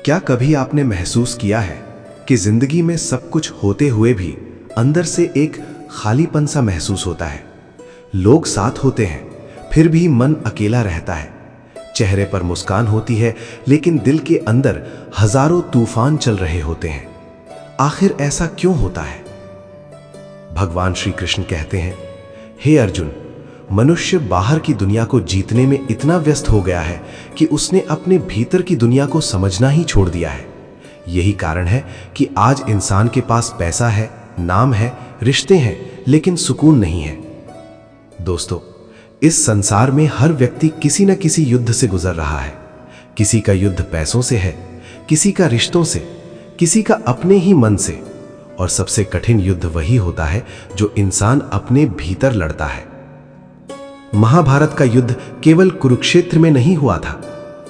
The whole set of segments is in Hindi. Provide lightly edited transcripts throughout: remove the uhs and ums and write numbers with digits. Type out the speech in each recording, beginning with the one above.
क्या कभी आपने महसूस किया है कि जिंदगी में सब कुछ होते हुए भी अंदर से एक खालीपन सा महसूस होता है? लोग साथ होते हैं फिर भी मन अकेला रहता है। चेहरे पर मुस्कान होती है लेकिन दिल के अंदर हजारों तूफान चल रहे होते हैं। आखिर ऐसा क्यों होता है? भगवान श्री कृष्ण कहते हैं, हे अर्जुन, मनुष्य बाहर की दुनिया को जीतने में इतना व्यस्त हो गया है कि उसने अपने भीतर की दुनिया को समझना ही छोड़ दिया है। यही कारण है कि आज इंसान के पास पैसा है, नाम है, रिश्ते हैं, लेकिन सुकून नहीं है। दोस्तों, इस संसार में हर व्यक्ति किसी न किसी युद्ध से गुजर रहा है। किसी का युद्ध पैसों से है, किसी का रिश्तों से, किसी का अपने ही मन से। और सबसे कठिन युद्ध वही होता है जो इंसान अपने भीतर लड़ता है। महाभारत का युद्ध केवल कुरुक्षेत्र में नहीं हुआ था।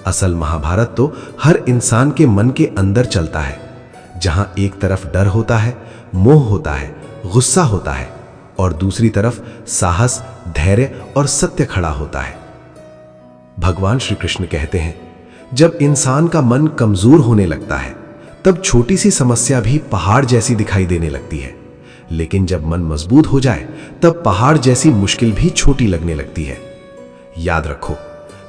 असल महाभारत तो हर इंसान के मन के अंदर चलता है, जहां एक तरफ डर होता है, मोह होता है, गुस्सा होता है और दूसरी तरफ साहस, धैर्य और सत्य खड़ा होता है। भगवान श्री कृष्ण कहते हैं, जब इंसान का मन कमजोर होने लगता है तब छोटी सी समस्या भी पहाड़ जैसी दिखाई देने लगती है, लेकिन जब मन मजबूत हो जाए तब पहाड़ जैसी मुश्किल भी छोटी लगने लगती है। याद रखो,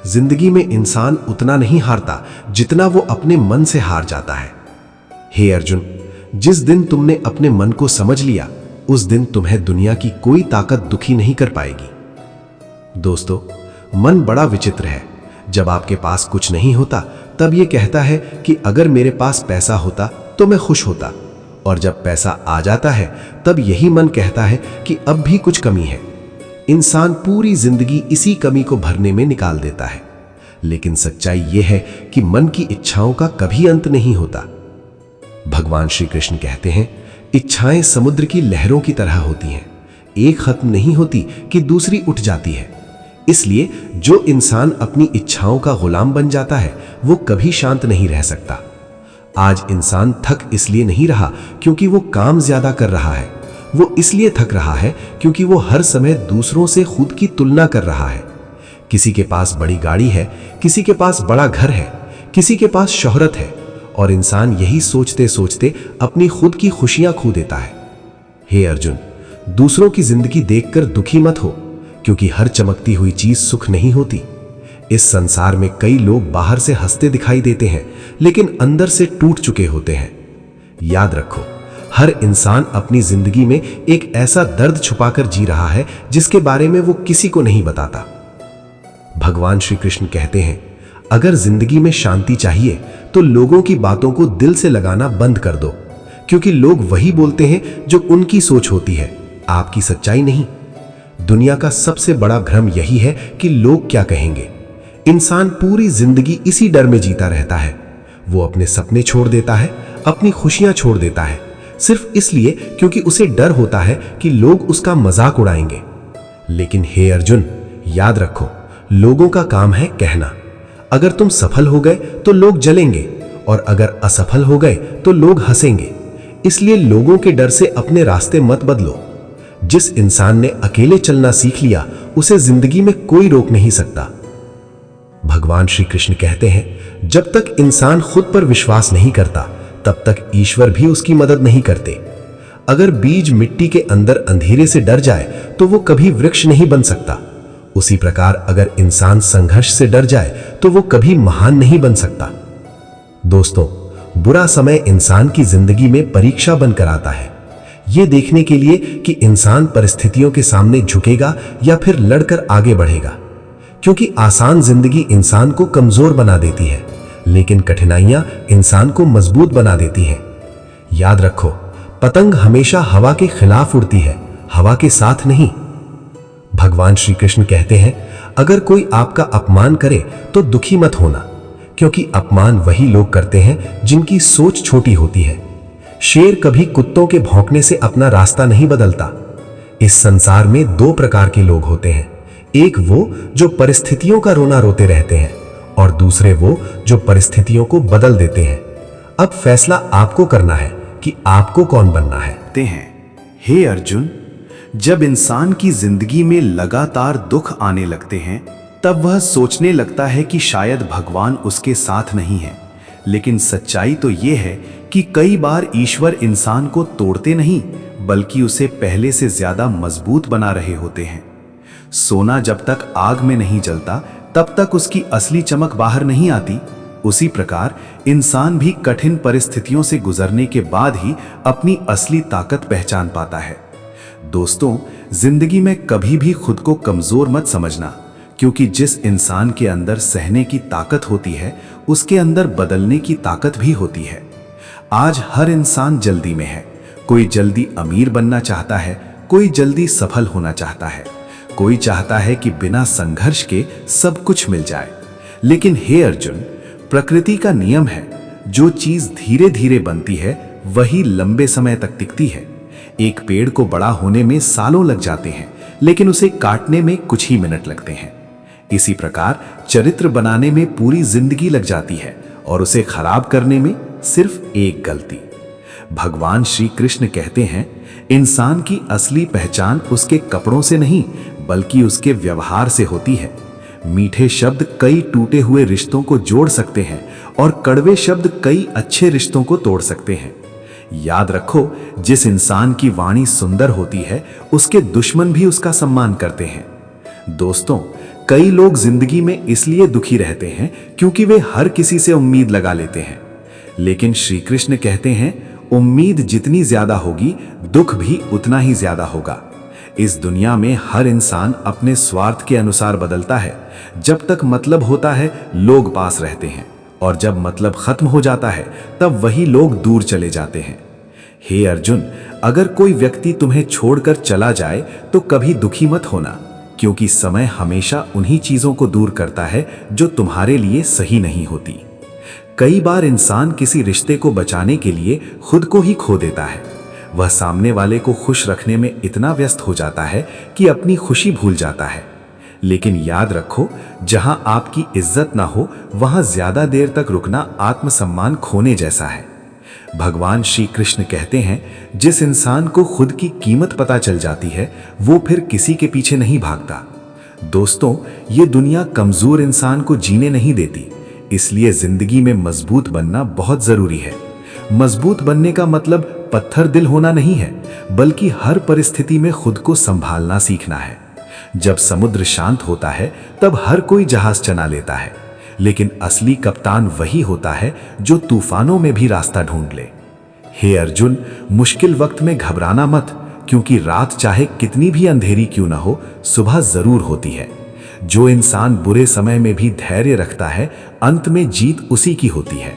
जिंदगी में इंसान उतना नहीं हारता जितना वो अपने मन से हार जाता है। हे अर्जुन, जिस दिन तुमने अपने मन को समझ लिया उस दिन तुम्हें दुनिया की कोई ताकत दुखी नहीं कर पाएगी। दोस्तों, मन बड़ा विचित्र है। जब आपके पास कुछ नहीं होता तब ये कहता है कि अगर मेरे पास पैसा होता तो मैं खुश होता, और जब पैसा आ जाता है तब यही मन कहता है कि अब भी कुछ कमी है। इंसान पूरी जिंदगी इसी कमी को भरने में निकाल देता है, लेकिन सच्चाई यह है कि मन की इच्छाओं का कभी अंत नहीं होता। भगवान श्री कृष्ण कहते हैं, इच्छाएं समुद्र की लहरों की तरह होती हैं, एक खत्म नहीं होती कि दूसरी उठ जाती है। इसलिए जो इंसान अपनी इच्छाओं का गुलाम बन जाता है वो कभी शांत नहीं रह सकता। आज इंसान थक इसलिए नहीं रहा क्योंकि वो काम ज्यादा कर रहा है, वो इसलिए थक रहा है क्योंकि वो हर समय दूसरों से खुद की तुलना कर रहा है। किसी के पास बड़ी गाड़ी है, किसी के पास बड़ा घर है, किसी के पास शोहरत है, और इंसान यही सोचते सोचते अपनी खुद की खुशियां खो देता है। हे अर्जुन, दूसरों की जिंदगी देखकर दुखी मत हो, क्योंकि हर चमकती हुई चीज सुख नहीं होती। इस संसार में कई लोग बाहर से हंसते दिखाई देते हैं लेकिन अंदर से टूट चुके होते हैं। याद रखो, हर इंसान अपनी जिंदगी में एक ऐसा दर्द छुपाकर जी रहा है जिसके बारे में वो किसी को नहीं बताता। भगवान श्री कृष्ण कहते हैं, अगर जिंदगी में शांति चाहिए तो लोगों की बातों को दिल से लगाना बंद कर दो, क्योंकि लोग वही बोलते हैं जो उनकी सोच होती है, आपकी सच्चाई नहीं। दुनिया का सबसे बड़ा भ्रम यही है कि लोग क्या कहेंगे। इंसान पूरी जिंदगी इसी डर में जीता रहता है। वो अपने सपने छोड़ देता है, अपनी खुशियां छोड़ देता है, सिर्फ इसलिए क्योंकि उसे डर होता है कि लोग उसका मजाक उड़ाएंगे। लेकिन हे अर्जुन, याद रखो, लोगों का काम है कहना। अगर तुम सफल हो गए तो लोग जलेंगे, और अगर असफल हो गए तो लोग हंसेंगे। इसलिए लोगों के डर से अपने रास्ते मत बदलो। जिस इंसान ने अकेले चलना सीख लिया उसे जिंदगी में कोई रोक नहीं सकता। भगवान श्री कृष्ण कहते हैं, जब तक इंसान खुद पर विश्वास नहीं करता तब तक ईश्वर भी उसकी मदद नहीं करते। अगर बीज मिट्टी के अंदर अंधेरे से डर जाए तो वो कभी वृक्ष नहीं बन सकता। उसी प्रकार अगर इंसान संघर्ष से डर जाए तो वो कभी महान नहीं बन सकता। दोस्तों, बुरा समय इंसान की जिंदगी में परीक्षा बनकर आता है, ये देखने के लिए कि इंसान परिस्थितियों के सामने झुकेगा या फिर लड़कर आगे बढ़ेगा। क्योंकि आसान जिंदगी इंसान को कमजोर बना देती है, लेकिन कठिनाइयां इंसान को मजबूत बना देती हैं। याद रखो, पतंग हमेशा हवा के खिलाफ उड़ती है, हवा के साथ नहीं। भगवान श्री कृष्ण कहते हैं, अगर कोई आपका अपमान करे तो दुखी मत होना, क्योंकि अपमान वही लोग करते हैं जिनकी सोच छोटी होती है। शेर कभी कुत्तों के भौंकने से अपना रास्ता नहीं बदलता। इस संसार में दो प्रकार के लोग होते हैं, एक वो जो परिस्थितियों का रोना रोते रहते हैं, और दूसरे वो जो परिस्थितियों को बदल देते हैं। अब फैसला आपको करना है कि आपको कौन बनना है। हे अर्जुन, जब इंसान की जिंदगी में लगातार दुख आने लगते हैं तब वह सोचने लगता है कि शायद भगवान उसके साथ नहीं है। लेकिन सच्चाई तो ये है कि कई बार ईश्वर इंसान को तोड़ते नहीं बल्कि उसे पहले से ज्यादा मजबूत बना रहे होते हैं। सोना जब तक आग में नहीं जलता तब तक उसकी असली चमक बाहर नहीं आती। उसी प्रकार इंसान भी कठिन परिस्थितियों से गुजरने के बाद ही अपनी असली ताकत पहचान पाता है। दोस्तों, जिंदगी में कभी भी खुद को कमजोर मत समझना, क्योंकि जिस इंसान के अंदर सहने की ताकत होती है उसके अंदर बदलने की ताकत भी होती है। आज हर इंसान जल्दी में है। कोई जल्दी अमीर बनना चाहता है, कोई जल्दी सफल होना चाहता है, कोई चाहता है कि बिना संघर्ष के सब कुछ मिल जाए। लेकिन हे अर्जुन, प्रकृति का नियम है, जो चीज धीरे धीरे बनती है वही लंबे समय तक टिकती है। एक पेड़ को बड़ा होने में सालों लग जाते हैं, लेकिन उसे काटने में कुछ ही मिनट लगते हैं। इसी प्रकार चरित्र बनाने में पूरी जिंदगी लग जाती है और उसे खराब करने में सिर्फ एक गलती। भगवान श्री कृष्ण कहते हैं, इंसान की असली पहचान उसके कपड़ों से नहीं बल्कि उसके व्यवहार से होती है। मीठे शब्द कई टूटे हुए रिश्तों को जोड़ सकते हैं और कड़वे शब्द कई अच्छे रिश्तों को तोड़ सकते हैं। याद रखो, जिस इंसान की वाणी सुंदर होती है उसके दुश्मन भी उसका सम्मान करते हैं। दोस्तों, कई लोग जिंदगी में इसलिए दुखी रहते हैं क्योंकि वे हर किसी से उम्मीद लगा लेते हैं। लेकिन श्री कृष्ण कहते हैं, उम्मीद जितनी ज्यादा होगी दुख भी उतना ही ज्यादा होगा। इस दुनिया में हर इंसान अपने स्वार्थ के अनुसार बदलता है। जब तक मतलब होता है लोग पास रहते हैं, और जब मतलब खत्म हो जाता है तब वही लोग दूर चले जाते हैं। हे अर्जुन, अगर कोई व्यक्ति तुम्हें छोड़कर चला जाए तो कभी दुखी मत होना, क्योंकि समय हमेशा उन्हीं चीजों को दूर करता है जो तुम्हारे लिए सही नहीं होती। कई बार इंसान किसी रिश्ते को बचाने के लिए खुद को ही खो देता है। वह सामने वाले को खुश रखने में इतना व्यस्त हो जाता है कि अपनी खुशी भूल जाता है। लेकिन याद रखो, जहां आपकी इज्जत ना हो वहां ज्यादा देर तक रुकना आत्मसम्मान खोने जैसा है। भगवान श्री कृष्ण कहते हैं, जिस इंसान को खुद की कीमत पता चल जाती है वो फिर किसी के पीछे नहीं भागता। दोस्तों, ये दुनिया कमजोर इंसान को जीने नहीं देती, इसलिए जिंदगी में मजबूत बनना बहुत जरूरी है। मजबूत बनने का मतलब पत्थर दिल होना नहीं है, बल्कि हर परिस्थिति में खुद को संभालना सीखना है। जब समुद्र शांत होता है तब हर कोई जहाज चला लेता है, लेकिन असली कप्तान वही होता है जो तूफानों में भी रास्ता ढूंढ ले। हे अर्जुन, मुश्किल वक्त में घबराना मत, क्योंकि रात चाहे कितनी भी अंधेरी क्यों ना हो, सुबह जरूर होती है। जो इंसान बुरे समय में भी धैर्य रखता है, अंत में जीत उसी की होती है।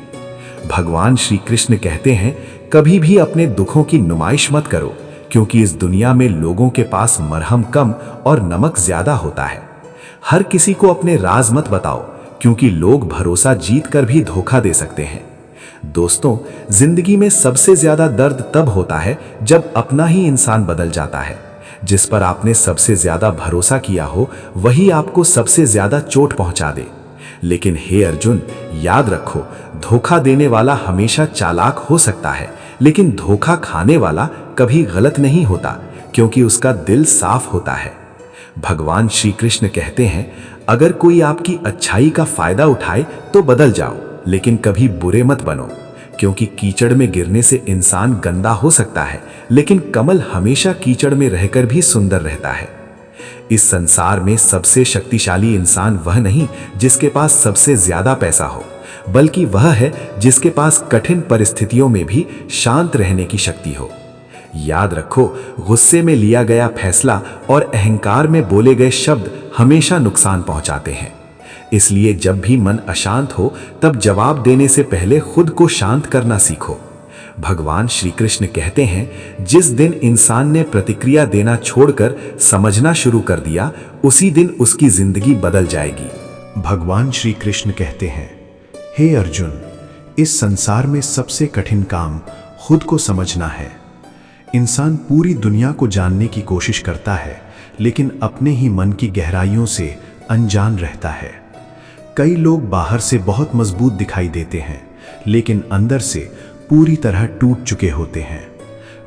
भगवान श्री कृष्ण कहते हैं, कभी भी अपने दुखों की नुमाइश मत करो, क्योंकि इस दुनिया में लोगों के पास मरहम कम और नमक ज्यादा होता है। हर किसी को अपने राज मत बताओ, क्योंकि लोग भरोसा जीत कर भी धोखा दे सकते हैं। दोस्तों, जिंदगी में सबसे ज्यादा दर्द तब होता है जब अपना ही इंसान बदल जाता है। जिस पर आपने सबसे ज्यादा भरोसा किया हो वही आपको सबसे ज्यादा चोट पहुंचा दे। लेकिन हे अर्जुन, याद रखो, धोखा देने वाला हमेशा चालाक हो सकता है, लेकिन धोखा खाने वाला कभी गलत नहीं होता, क्योंकि उसका दिल साफ होता है। भगवान श्री कृष्ण कहते हैं, अगर कोई आपकी अच्छाई का फायदा उठाए तो बदल जाओ, लेकिन कभी बुरे मत बनो, क्योंकि कीचड़ में गिरने से इंसान गंदा हो सकता है, लेकिन कमल हमेशा कीचड़ में रहकर भी सुंदर रहता है। इस संसार में सबसे शक्तिशाली इंसान वह नहीं जिसके पास सबसे ज्यादा पैसा हो, बल्कि वह है जिसके पास कठिन परिस्थितियों में भी शांत रहने की शक्ति हो। याद रखो, गुस्से में लिया गया फैसला और अहंकार में बोले गए शब्द हमेशा नुकसान पहुंचाते हैं। इसलिए जब भी मन अशांत हो तब जवाब देने से पहले खुद को शांत करना सीखो। भगवान श्री कृष्ण कहते हैं, जिस दिन इंसान ने प्रतिक्रिया देना छोड़कर समझना शुरू कर दिया, उसी दिन उसकी जिंदगी बदल जाएगी। भगवान श्री कृष्ण कहते हैं, हे अर्जुन, इस संसार में सबसे कठिन काम खुद को समझना है। इंसान पूरी दुनिया को जानने की कोशिश करता है, लेकिन अपने ही मन की गहराइयों से अनजान रहता है। कई लोग बाहर से बहुत मजबूत दिखाई देते हैं, लेकिन अंदर से पूरी तरह टूट चुके होते हैं।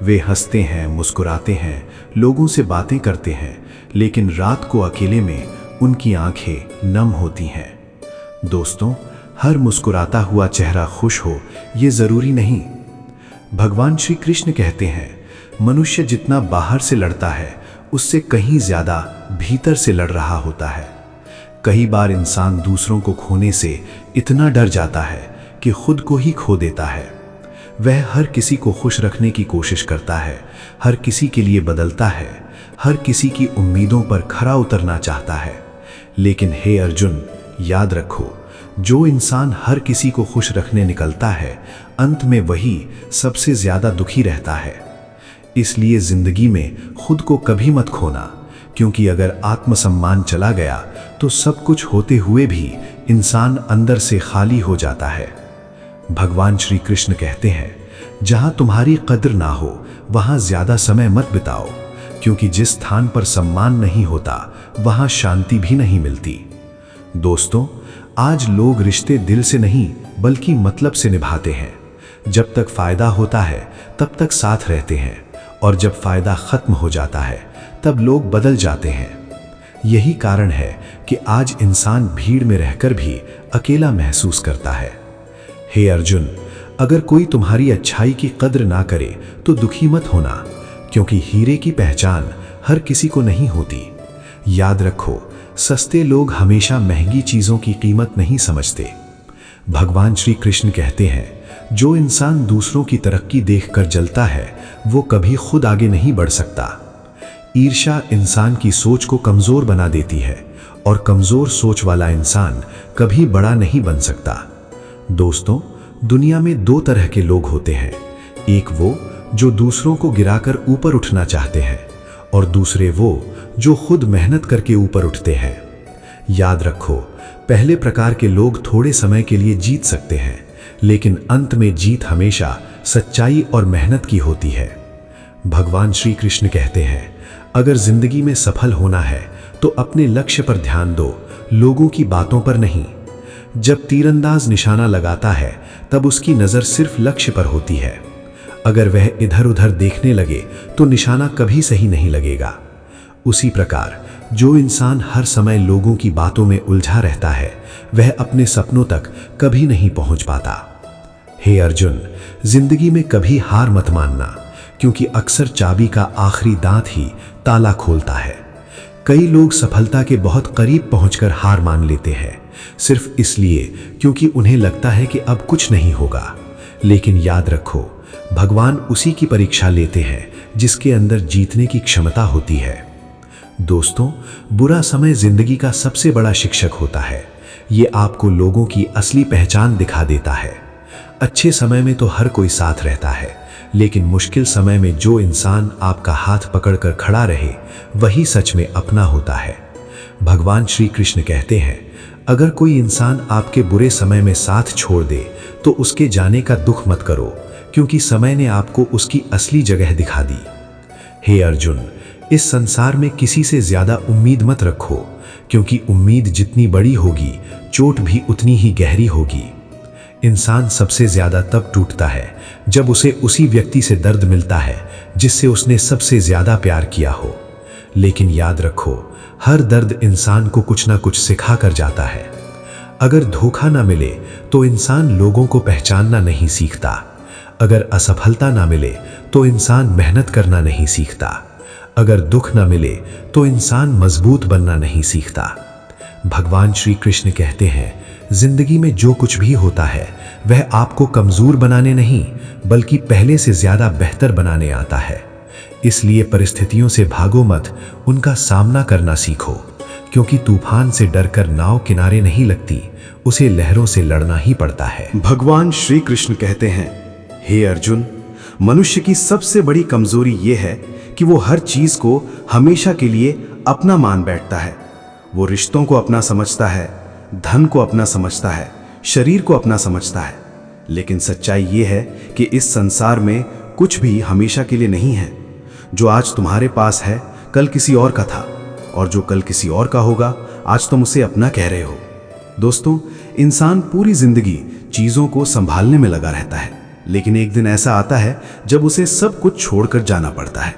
वे हंसते हैं, मुस्कुराते हैं, लोगों से बातें करते हैं, लेकिन रात को अकेले में उनकी आंखें नम होती हैं। दोस्तों, हर मुस्कुराता हुआ चेहरा खुश हो, ये जरूरी नहीं। भगवान श्री कृष्ण कहते हैं, मनुष्य जितना बाहर से लड़ता है उससे कहीं ज्यादा भीतर से लड़ रहा होता है। कई बार इंसान दूसरों को खोने से इतना डर जाता है कि खुद को ही खो देता है। वह हर किसी को खुश रखने की कोशिश करता है, हर किसी के लिए बदलता है, हर किसी की उम्मीदों पर खरा उतरना चाहता है। लेकिन हे अर्जुन, याद रखो, जो इंसान हर किसी को खुश रखने निकलता है, अंत में वही सबसे ज्यादा दुखी रहता है। इसलिए जिंदगी में खुद को कभी मत खोना, क्योंकि अगर आत्मसम्मान चला गया तो सब कुछ होते हुए भी इंसान अंदर से खाली हो जाता है। भगवान श्री कृष्ण कहते हैं, जहां तुम्हारी कद्र ना हो वहां ज्यादा समय मत बिताओ, क्योंकि जिस स्थान पर सम्मान नहीं होता वहां शांति भी नहीं मिलती। दोस्तों, आज लोग रिश्ते दिल से नहीं बल्कि मतलब से निभाते हैं। जब तक फायदा होता है तब तक साथ रहते हैं, और जब फायदा खत्म हो जाता है तब लोग बदल जाते हैं। यही कारण है कि आज इंसान भीड़ में रहकर भी अकेला महसूस करता है। हे अर्जुन, अगर कोई तुम्हारी अच्छाई की कद्र ना करे तो दुखी मत होना, क्योंकि हीरे की पहचान हर किसी को नहीं होती। याद रखो, सस्ते लोग हमेशा महंगी चीजों की कीमत नहीं समझते। भगवान श्री कृष्ण कहते हैं, जो इंसान दूसरों की तरक्की देखकर जलता है वो कभी खुद आगे नहीं बढ़ सकता। ईर्ष्या इंसान की सोच को कमजोर बना देती है, और कमजोर सोच वाला इंसान कभी बड़ा नहीं बन सकता। दोस्तों, दुनिया में दो तरह के लोग होते हैं, एक वो जो दूसरों को गिराकर ऊपर उठना चाहते हैं, और दूसरे वो जो खुद मेहनत करके ऊपर उठते हैं। याद रखो, पहले प्रकार के लोग थोड़े समय के लिए जीत सकते हैं, लेकिन अंत में जीत हमेशा सच्चाई और मेहनत की होती है। भगवान श्री कृष्ण कहते हैं, अगर जिंदगी में सफल होना है तो अपने लक्ष्य पर ध्यान दो, लोगों की बातों पर नहीं। जब तीरंदाज निशाना लगाता है तब उसकी नजर सिर्फ लक्ष्य पर होती है। अगर वह इधर उधर देखने लगे तो निशाना कभी सही नहीं लगेगा। उसी प्रकार जो इंसान हर समय लोगों की बातों में उलझा रहता है, वह अपने सपनों तक कभी नहीं पहुंच पाता। हे अर्जुन, जिंदगी में कभी हार मत मानना, क्योंकि अक्सर चाबी का आखिरी दांत ही ताला खोलता है। कई लोग सफलता के बहुत करीब पहुंचकर हार मान लेते हैं, सिर्फ इसलिए क्योंकि उन्हें लगता है कि अब कुछ नहीं होगा। लेकिन याद रखो, भगवान उसी की परीक्षा लेते हैं जिसके अंदर जीतने की क्षमता होती है। दोस्तों, बुरा समय जिंदगी का सबसे बड़ा शिक्षक होता है। ये आपको लोगों की असली पहचान दिखा देता है। अच्छे समय में तो हर कोई साथ रहता है, लेकिन मुश्किल समय में जो इंसान आपका हाथ पकड़कर खड़ा रहे, वही सच में अपना होता है। भगवान श्री कृष्ण कहते हैं, अगर कोई इंसान आपके बुरे समय में साथ छोड़ दे तो उसके जाने का दुख मत करो, क्योंकि समय ने आपको उसकी असली जगह दिखा दी। हे अर्जुन, इस संसार में किसी से ज्यादा उम्मीद मत रखो, क्योंकि उम्मीद जितनी बड़ी होगी, चोट भी उतनी ही गहरी होगी। इंसान सबसे ज्यादा तब टूटता है जब उसे उसी व्यक्ति से दर्द मिलता है जिससे उसने सबसे ज्यादा प्यार किया हो। लेकिन याद रखो, हर दर्द इंसान को कुछ ना कुछ सिखा कर जाता है। अगर धोखा ना मिले तो इंसान लोगों को पहचानना नहीं सीखता। अगर असफलता ना मिले तो इंसान मेहनत करना नहीं सीखता। अगर दुख ना मिले तो इंसान मजबूत बनना नहीं सीखता। भगवान श्री कृष्ण कहते हैं, जिंदगी में जो कुछ भी होता है वह आपको कमजोर बनाने नहीं बल्कि पहले से ज्यादा बेहतर बनाने आता है। इसलिए परिस्थितियों से भागो मत, उनका सामना करना सीखो, क्योंकि तूफान से डरकर नाव किनारे नहीं लगती, उसे लहरों से लड़ना ही पड़ता है। भगवान श्री कृष्ण कहते हैं, हे अर्जुन, मनुष्य की सबसे बड़ी कमजोरी यह है कि वो हर चीज को हमेशा के लिए अपना मान बैठता है। वो रिश्तों को अपना समझता है, धन को अपना समझता है, शरीर को अपना समझता है। लेकिन सच्चाई ये है कि इस संसार में कुछ भी हमेशा के लिए नहीं है। जो आज तुम्हारे पास है कल किसी और का था, और जो कल किसी और का होगा आज तुम उसे अपना कह रहे हो। दोस्तों, इंसान पूरी जिंदगी चीजों को संभालने में लगा रहता है, लेकिन एक दिन ऐसा आता है जब उसे सब कुछ छोड़कर जाना पड़ता है।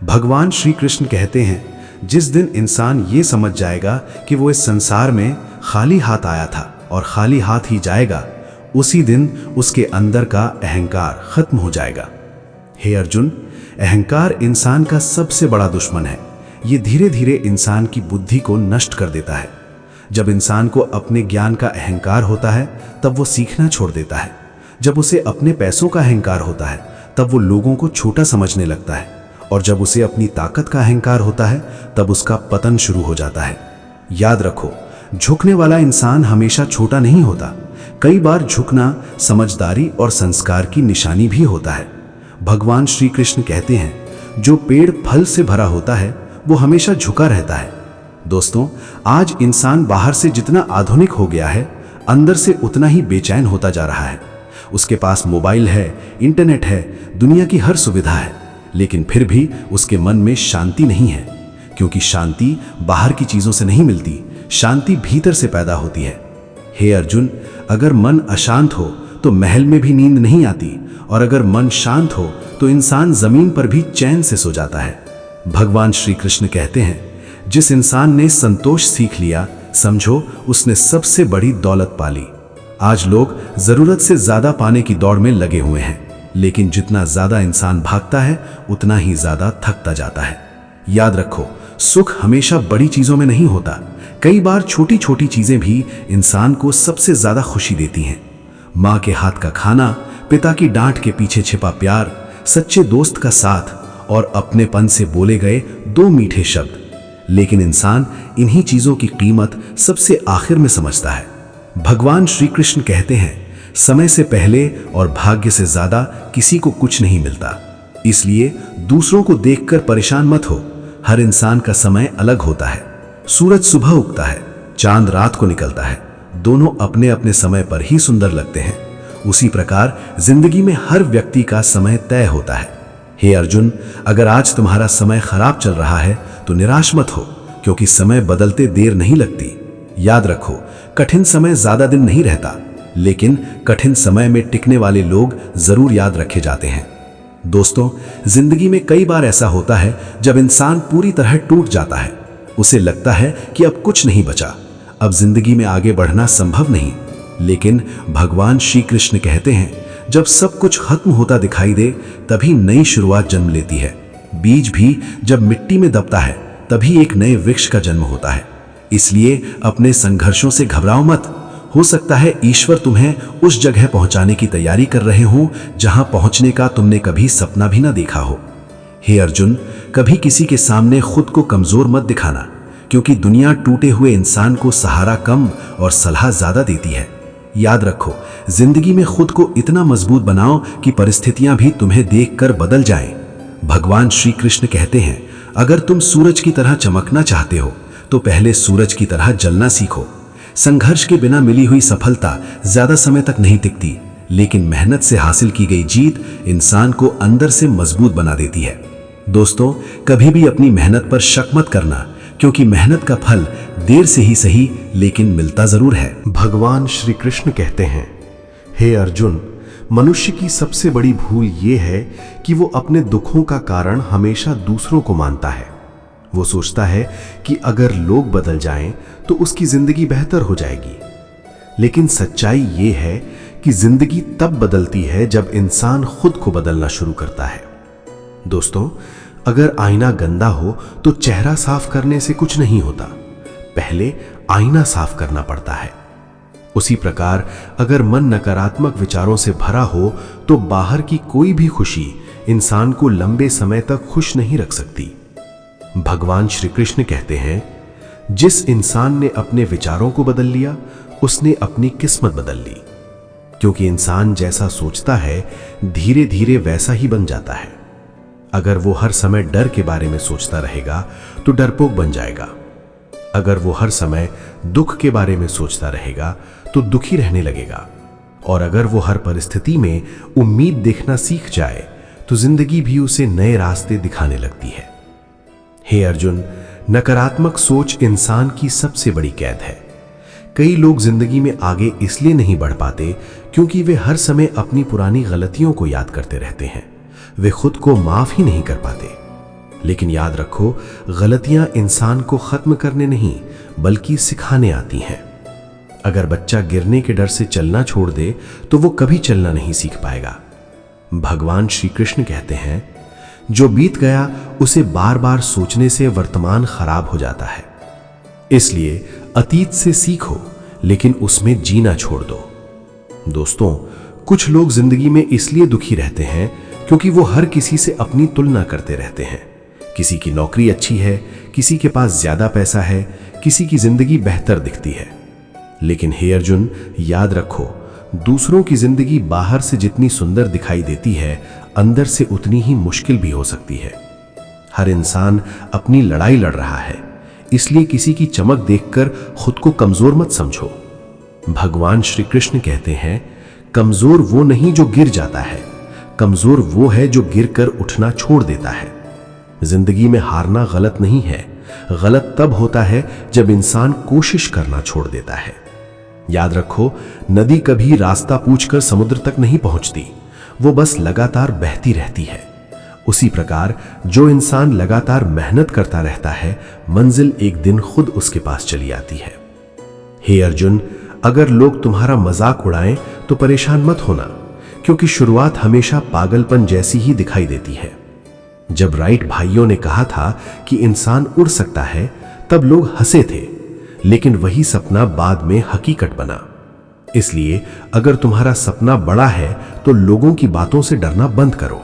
भगवान श्री कृष्ण कहते हैं, जिस दिन इंसान ये समझ जाएगा कि वो इस संसार में खाली हाथ आया था, और खाली हाथ ही जाएगा, उसी दिन उसके अंदर का अहंकार खत्म हो जाएगा। हे अर्जुन, अहंकार इंसान का सबसे बड़ा दुश्मन है। ये धीरे धीरे इंसान की बुद्धि को नष्ट कर देता है। जब इंसान को अपने ज्ञान का अहंकार होता है तब वो सीखना छोड़ देता है। जब उसे अपने पैसों का अहंकार होता है तब वो लोगों को छोटा समझने लगता है, और जब उसे अपनी ताकत का अहंकार होता है तब उसका पतन शुरू हो जाता है। याद रखो, झुकने वाला इंसान हमेशा छोटा नहीं होता। कई बार झुकना समझदारी और संस्कार की निशानी भी होता है। भगवान श्री कृष्ण कहते हैं, जो पेड़ फल से भरा होता है वो हमेशा झुका रहता है। दोस्तों, आज इंसान बाहर से जितना आधुनिक हो गया है, अंदर से उतना ही बेचैन होता जा रहा है। उसके पास मोबाइल है, इंटरनेट है, दुनिया की हर सुविधा है, लेकिन फिर भी उसके मन में शांति नहीं है। क्योंकि शांति बाहर की चीजों से नहीं मिलती, शांति भीतर से पैदा होती है। हे अर्जुन, अगर मन अशांत हो तो महल में भी नींद नहीं आती, और अगर मन शांत हो तो इंसान जमीन पर भी चैन से सो जाता है। भगवान श्री कृष्ण कहते हैं, जिस इंसान ने संतोष सीख लिया, समझो उसने सबसे बड़ी दौलत पाली। आज लोग जरूरत से ज्यादा पाने की दौड़ में लगे हुए हैं, लेकिन जितना ज्यादा इंसान भागता है उतना ही ज्यादा थकता जाता है। याद रखो, सुख हमेशा बड़ी चीजों में नहीं होता। कई बार छोटी छोटी चीजें भी इंसान को सबसे ज्यादा खुशी देती हैं। माँ के हाथ का खाना, पिता की डांट के पीछे छिपा प्यार, सच्चे दोस्त का साथ और अपनेपन से बोले गए 2 मीठे शब्द। लेकिन इंसान इन्हीं चीजों की कीमत सबसे आखिर में समझता है। भगवान श्री कृष्ण कहते हैं, समय से पहले और भाग्य से ज्यादा किसी को कुछ नहीं मिलता। इसलिए दूसरों को देखकर परेशान मत हो। हर इंसान का समय अलग होता है। सूरज सुबह उगता है, चांद रात को निकलता है, दोनों अपने अपने समय पर ही सुंदर लगते हैं। उसी प्रकार जिंदगी में हर व्यक्ति का समय तय होता है। हे अर्जुन, अगर आज तुम्हारा समय खराब चल रहा है तो निराश मत हो, क्योंकि समय बदलते देर नहीं लगती। याद रखो, कठिन समय ज्यादा दिन नहीं रहता, लेकिन कठिन समय में टिकने वाले लोग जरूर याद रखे जाते हैं। दोस्तों, जिंदगी में कई बार ऐसा होता है जब इंसान पूरी तरह टूट जाता है। उसे लगता है कि अब कुछ नहीं बचा, अब जिंदगी में आगे बढ़ना संभव नहीं। लेकिन भगवान श्री कृष्ण कहते हैं, जब सब कुछ खत्म होता दिखाई दे तभी नई शुरुआत जन्म लेती है। बीज भी जब मिट्टी में दबता है तभी एक नए वृक्ष का जन्म होता है। इसलिए अपने संघर्षों से घबराओ मत। हो सकता है ईश्वर तुम्हें उस जगह पहुंचाने की तैयारी कर रहे हो जहां पहुंचने का तुमने कभी सपना भी ना देखा हो। हे अर्जुन, कभी किसी के सामने खुद को कमजोर मत दिखाना, क्योंकि दुनिया टूटे हुए इंसान को सहारा कम और सलाह ज्यादा देती है। याद रखो, जिंदगी में खुद को इतना मजबूत बनाओ कि परिस्थितियां भी तुम्हें देखकर बदल जाएं। भगवान श्री कृष्ण कहते हैं, अगर तुम सूरज की तरह चमकना चाहते हो तो पहले सूरज की तरह जलना सीखो। संघर्ष के बिना मिली हुई सफलता ज्यादा समय तक नहीं टिकती, लेकिन मेहनत से हासिल की गई जीत इंसान को अंदर से मजबूत बना देती है। दोस्तों, कभी भी अपनी मेहनत पर शक मत करना, क्योंकि मेहनत का फल देर से ही सही लेकिन मिलता जरूर है। भगवान श्री कृष्ण कहते हैं, हे अर्जुन, मनुष्य की सबसे बड़ी भूल ये है कि वो अपने दुखों का कारण हमेशा दूसरों को मानता है। वो सोचता है कि अगर लोग बदल जाएं तो उसकी जिंदगी बेहतर हो जाएगी। लेकिन सच्चाई ये है कि जिंदगी तब बदलती है जब इंसान खुद को बदलना शुरू करता है। दोस्तों, अगर आईना गंदा हो तो चेहरा साफ करने से कुछ नहीं होता, पहले आईना साफ करना पड़ता है। उसी प्रकार अगर मन नकारात्मक विचारों से भरा हो तो बाहर की कोई भी खुशी इंसान को लंबे समय तक खुश नहीं रख सकती। भगवान श्री कृष्ण कहते हैं, जिस इंसान ने अपने विचारों को बदल लिया उसने अपनी किस्मत बदल ली। क्योंकि इंसान जैसा सोचता है धीरे धीरे वैसा ही बन जाता है। अगर वो हर समय डर के बारे में सोचता रहेगा तो डरपोक बन जाएगा। अगर वो हर समय दुख के बारे में सोचता रहेगा तो दुखी रहने लगेगा। और अगर वो हर परिस्थिति में उम्मीद देखना सीख जाए तो जिंदगी भी उसे नए रास्ते दिखाने लगती है। हे अर्जुन, नकारात्मक सोच इंसान की सबसे बड़ी कैद है। कई लोग जिंदगी में आगे इसलिए नहीं बढ़ पाते क्योंकि वे हर समय अपनी पुरानी गलतियों को याद करते रहते हैं। वे खुद को माफ ही नहीं कर पाते। लेकिन याद रखो, गलतियां इंसान को खत्म करने नहीं बल्कि सिखाने आती हैं। अगर बच्चा गिरने के डर से चलना छोड़ दे तो वो कभी चलना नहीं सीख पाएगा। भगवान श्री कृष्ण कहते हैं, जो बीत गया उसे बार बार सोचने से वर्तमान खराब हो जाता है। इसलिए अतीत से सीखो, लेकिन उसमें जीना छोड़ दो। दोस्तों, कुछ लोग जिंदगी में इसलिए दुखी रहते हैं क्योंकि वो हर किसी से अपनी तुलना करते रहते हैं। किसी की नौकरी अच्छी है, किसी के पास ज्यादा पैसा है, किसी की जिंदगी बेहतर दिखती है। लेकिन हे अर्जुन, याद रखो, दूसरों की जिंदगी बाहर से जितनी सुंदर दिखाई देती है, अंदर से उतनी ही मुश्किल भी हो सकती है। हर इंसान अपनी लड़ाई लड़ रहा है, इसलिए किसी की चमक देखकर खुद को कमजोर मत समझो। भगवान श्री कृष्ण कहते हैं, कमजोर वो नहीं जो गिर जाता है, कमजोर वो है जो गिरकर उठना छोड़ देता है। जिंदगी में हारना गलत नहीं है, गलत तब होता है जब इंसान कोशिश करना छोड़ देता है। याद रखो, नदी कभी रास्ता पूछकर समुद्र तक नहीं पहुंचती, वो बस लगातार बहती रहती है। उसी प्रकार जो इंसान लगातार मेहनत करता रहता है, मंजिल एक दिन खुद उसके पास चली आती है। हे अर्जुन, अगर लोग तुम्हारा मजाक उड़ाएं तो परेशान मत होना, क्योंकि शुरुआत हमेशा पागलपन जैसी ही दिखाई देती है। जब राइट भाइयों ने कहा था कि इंसान उड़ सकता है, तब लोग हंसे थे, लेकिन वही सपना बाद में हकीकत बना। इसलिए अगर तुम्हारा सपना बड़ा है तो लोगों की बातों से डरना बंद करो।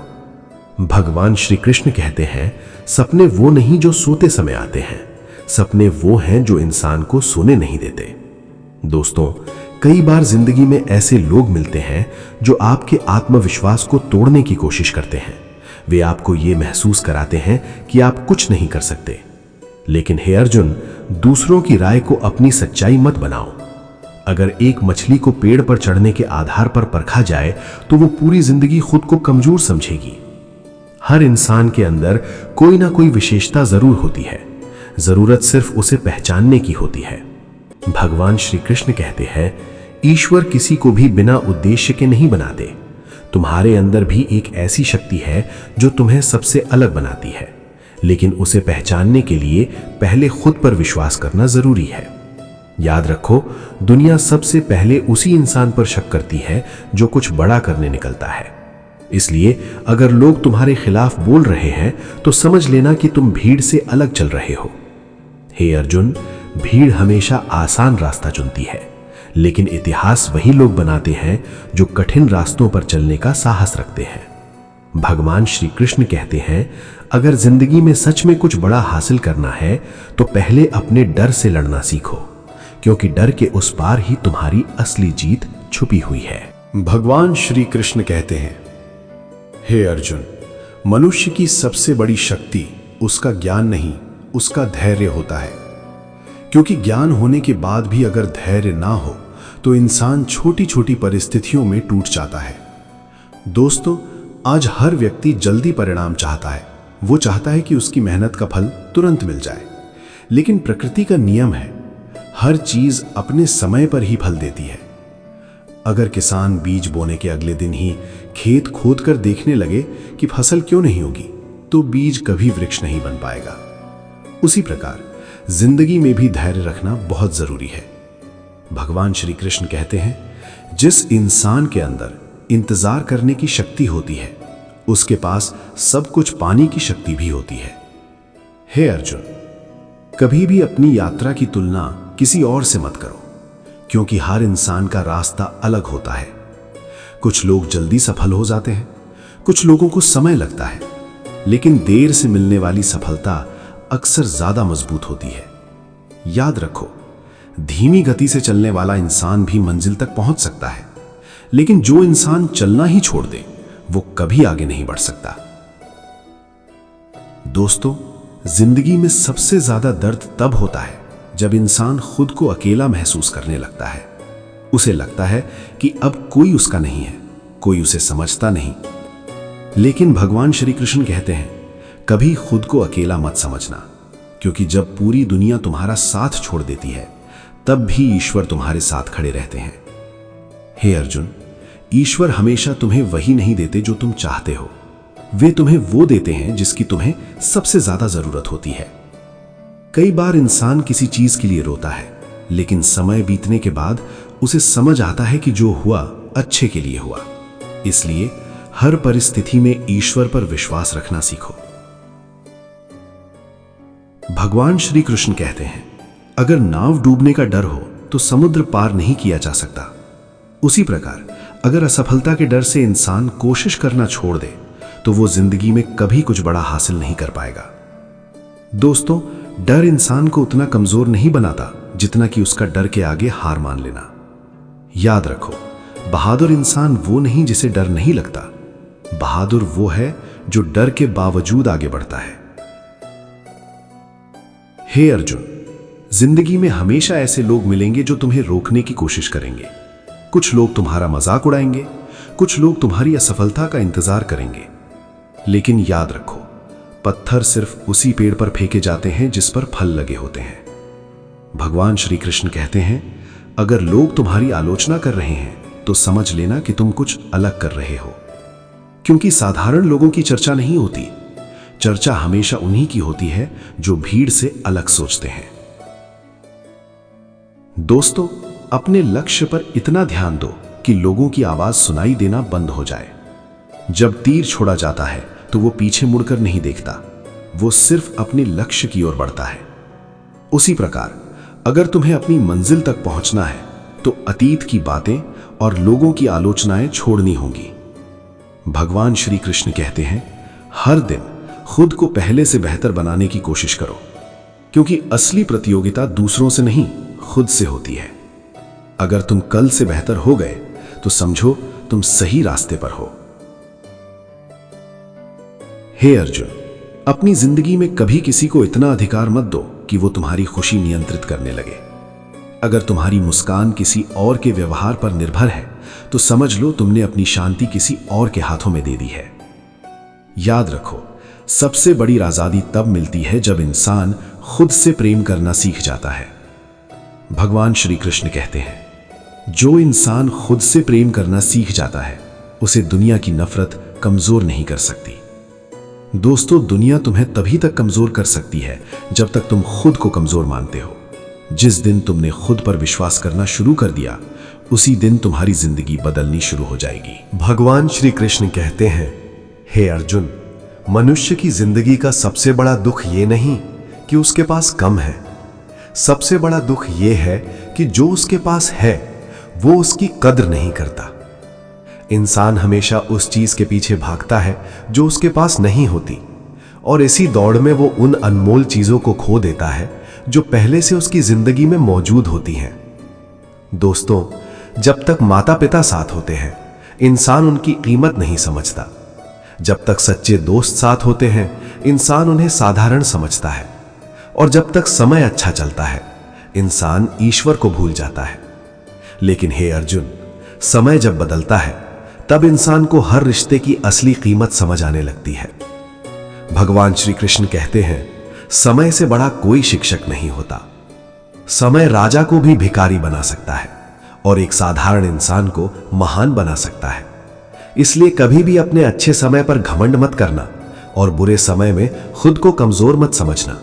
भगवान श्री कृष्ण कहते हैं, सपने वो नहीं जो सोते समय आते हैं, सपने वो हैं जो इंसान को सोने नहीं देते। दोस्तों, कई बार जिंदगी में ऐसे लोग मिलते हैं जो आपके आत्मविश्वास को तोड़ने की कोशिश करते हैं। वे आपको ये महसूस कराते हैं कि आप कुछ नहीं कर सकते। लेकिन हे अर्जुन, दूसरों की राय को अपनी सच्चाई मत बनाओ। अगर एक मछली को पेड़ पर चढ़ने के आधार पर परखा जाए तो वो पूरी जिंदगी खुद को कमजोर समझेगी। हर इंसान के अंदर कोई ना कोई विशेषता जरूर होती है, जरूरत सिर्फ उसे पहचानने की होती है। भगवान श्री कृष्ण कहते हैं, ईश्वर किसी को भी बिना उद्देश्य के नहीं बनाते। तुम्हारे अंदर भी एक ऐसी शक्ति है जो तुम्हें सबसे अलग बनाती है, लेकिन उसे पहचानने के लिए पहले खुद पर विश्वास करना जरूरी है। याद रखो, दुनिया सबसे पहले उसी इंसान पर शक करती है जो कुछ बड़ा करने निकलता है। इसलिए अगर लोग तुम्हारे खिलाफ बोल रहे हैं तो समझ लेना कि तुम भीड़ से अलग चल रहे हो। हे अर्जुन, भीड़ हमेशा आसान रास्ता चुनती है, लेकिन इतिहास वही लोग बनाते हैं जो कठिन रास्तों पर चलने का साहस रखते हैं। भगवान श्री कृष्ण कहते हैं, अगर जिंदगी में सच में कुछ बड़ा हासिल करना है तो पहले अपने डर से लड़ना सीखो, क्योंकि डर के उस पार ही तुम्हारी असली जीत छुपी हुई है। भगवान श्री कृष्ण कहते हैं, हे अर्जुन, मनुष्य की सबसे बड़ी शक्ति उसका ज्ञान नहीं, उसका धैर्य होता है। क्योंकि ज्ञान होने के बाद भी अगर धैर्य ना हो तो इंसान छोटी छोटी परिस्थितियों में टूट जाता है। दोस्तों, आज हर व्यक्ति जल्दी परिणाम चाहता है। वो चाहता है कि उसकी मेहनत का फल तुरंत मिल जाए, लेकिन प्रकृति का नियम है, हर चीज अपने समय पर ही फल देती है। अगर किसान बीज बोने के अगले दिन ही खेत खोदकर देखने लगे कि फसल क्यों नहीं होगी, तो बीज कभी वृक्ष नहीं बन पाएगा। उसी प्रकार जिंदगी में भी धैर्य रखना बहुत जरूरी है। भगवान श्री कृष्ण कहते हैं, जिस इंसान के अंदर इंतजार करने की शक्ति होती है, उसके पास सब कुछ पाने की शक्ति भी होती है। हे अर्जुन, कभी भी अपनी यात्रा की तुलना किसी और से मत करो, क्योंकि हर इंसान का रास्ता अलग होता है। कुछ लोग जल्दी सफल हो जाते हैं, कुछ लोगों को समय लगता है, लेकिन देर से मिलने वाली सफलता अक्सर ज्यादा मजबूत होती है। याद रखो, धीमी गति से चलने वाला इंसान भी मंजिल तक पहुंच सकता है, लेकिन जो इंसान चलना ही छोड़ दे वो कभी आगे नहीं बढ़ सकता। दोस्तों, जिंदगी में सबसे ज्यादा दर्द तब होता है जब इंसान खुद को अकेला महसूस करने लगता है। उसे लगता है कि अब कोई उसका नहीं है, कोई उसे समझता नहीं। लेकिन भगवान श्री कृष्ण कहते हैं, कभी खुद को अकेला मत समझना, क्योंकि जब पूरी दुनिया तुम्हारा साथ छोड़ देती है, तब भी ईश्वर तुम्हारे साथ खड़े रहते हैं। हे अर्जुन, ईश्वर हमेशा तुम्हें वही नहीं देते जो तुम चाहते हो, वे तुम्हें वो देते हैं जिसकी तुम्हें सबसे ज्यादा जरूरत होती है। कई बार इंसान किसी चीज के लिए रोता है, लेकिन समय बीतने के बाद उसे समझ आता है कि जो हुआ अच्छे के लिए हुआ। इसलिए हर परिस्थिति में ईश्वर पर विश्वास रखना सीखो। भगवान श्री कृष्ण कहते हैं, अगर नाव डूबने का डर हो तो समुद्र पार नहीं किया जा सकता। उसी प्रकार अगर असफलता के डर से इंसान कोशिश करना छोड़ दे तो वो जिंदगी में कभी कुछ बड़ा हासिल नहीं कर पाएगा। दोस्तों, डर इंसान को उतना कमजोर नहीं बनाता जितना कि उसका डर के आगे हार मान लेना। याद रखो, बहादुर इंसान वो नहीं जिसे डर नहीं लगता। बहादुर वो है जो डर के बावजूद आगे बढ़ता है। हे अर्जुन, जिंदगी में हमेशा ऐसे लोग मिलेंगे जो तुम्हें रोकने की कोशिश करेंगे। कुछ लोग तुम्हारा मजाक उड़ाएंगे, कुछ लोग तुम्हारी असफलता का इंतजार करेंगे। लेकिन याद रखो, पत्थर सिर्फ उसी पेड़ पर फेंके जाते हैं जिस पर फल लगे होते हैं। भगवान श्री कृष्ण कहते हैं, अगर लोग तुम्हारी आलोचना कर रहे हैं तो समझ लेना कि तुम कुछ अलग कर रहे हो। क्योंकि साधारण लोगों की चर्चा नहीं होती, चर्चा हमेशा उन्हीं की होती है जो भीड़ से अलग सोचते हैं। दोस्तों, अपने लक्ष्य पर इतना ध्यान दो कि लोगों की आवाज सुनाई देना बंद हो जाए। जब तीर छोड़ा जाता है तो वो पीछे मुड़कर नहीं देखता, वो सिर्फ अपने लक्ष्य की ओर बढ़ता है। उसी प्रकार अगर तुम्हें अपनी मंजिल तक पहुंचना है तो अतीत की बातें और लोगों की आलोचनाएं छोड़नी होंगी। भगवान श्री कृष्ण कहते हैं, हर दिन खुद को पहले से बेहतर बनाने की कोशिश करो, क्योंकि असली प्रतियोगिता दूसरों से नहीं, खुद से होती है। अगर तुम कल से बेहतर हो गए तो समझो तुम सही रास्ते पर हो। हे अर्जुन, अपनी जिंदगी में कभी किसी को इतना अधिकार मत दो कि वो तुम्हारी खुशी नियंत्रित करने लगे। अगर तुम्हारी मुस्कान किसी और के व्यवहार पर निर्भर है तो समझ लो तुमने अपनी शांति किसी और के हाथों में दे दी है। याद रखो, सबसे बड़ी आजादी तब मिलती है जब इंसान खुद से प्रेम करना सीख जाता है। भगवान श्री कृष्ण कहते हैं, जो इंसान खुद से प्रेम करना सीख जाता है उसे दुनिया की नफरत कमजोर नहीं कर सकती। दोस्तों, दुनिया तुम्हें तभी तक कमजोर कर सकती है जब तक तुम खुद को कमजोर मानते हो। जिस दिन तुमने खुद पर विश्वास करना शुरू कर दिया, उसी दिन तुम्हारी जिंदगी बदलनी शुरू हो जाएगी। भगवान श्री कृष्ण कहते हैं, हे अर्जुन, मनुष्य की जिंदगी का सबसे बड़ा दुख ये नहीं कि उसके पास कम है, सबसे बड़ा दुख ये है कि जो उसके पास है वो उसकी कद्र नहीं करता। इंसान हमेशा उस चीज के पीछे भागता है जो उसके पास नहीं होती, और इसी दौड़ में वो उन अनमोल चीजों को खो देता है जो पहले से उसकी जिंदगी में मौजूद होती हैं। दोस्तों, जब तक माता पिता साथ होते हैं इंसान उनकी कीमत नहीं समझता। जब तक सच्चे दोस्त साथ होते हैं इंसान उन्हें साधारण समझता है, और जब तक समय अच्छा चलता है इंसान ईश्वर को भूल जाता है। लेकिन हे अर्जुन, समय जब बदलता है तब इंसान को हर रिश्ते की असली कीमत समझ आने लगती है। भगवान श्री कृष्ण कहते हैं, समय से बड़ा कोई शिक्षक नहीं होता। समय राजा को भी भिखारी बना सकता है और एक साधारण इंसान को महान बना सकता है। इसलिए कभी भी अपने अच्छे समय पर घमंड मत करना और बुरे समय में खुद को कमजोर मत समझना।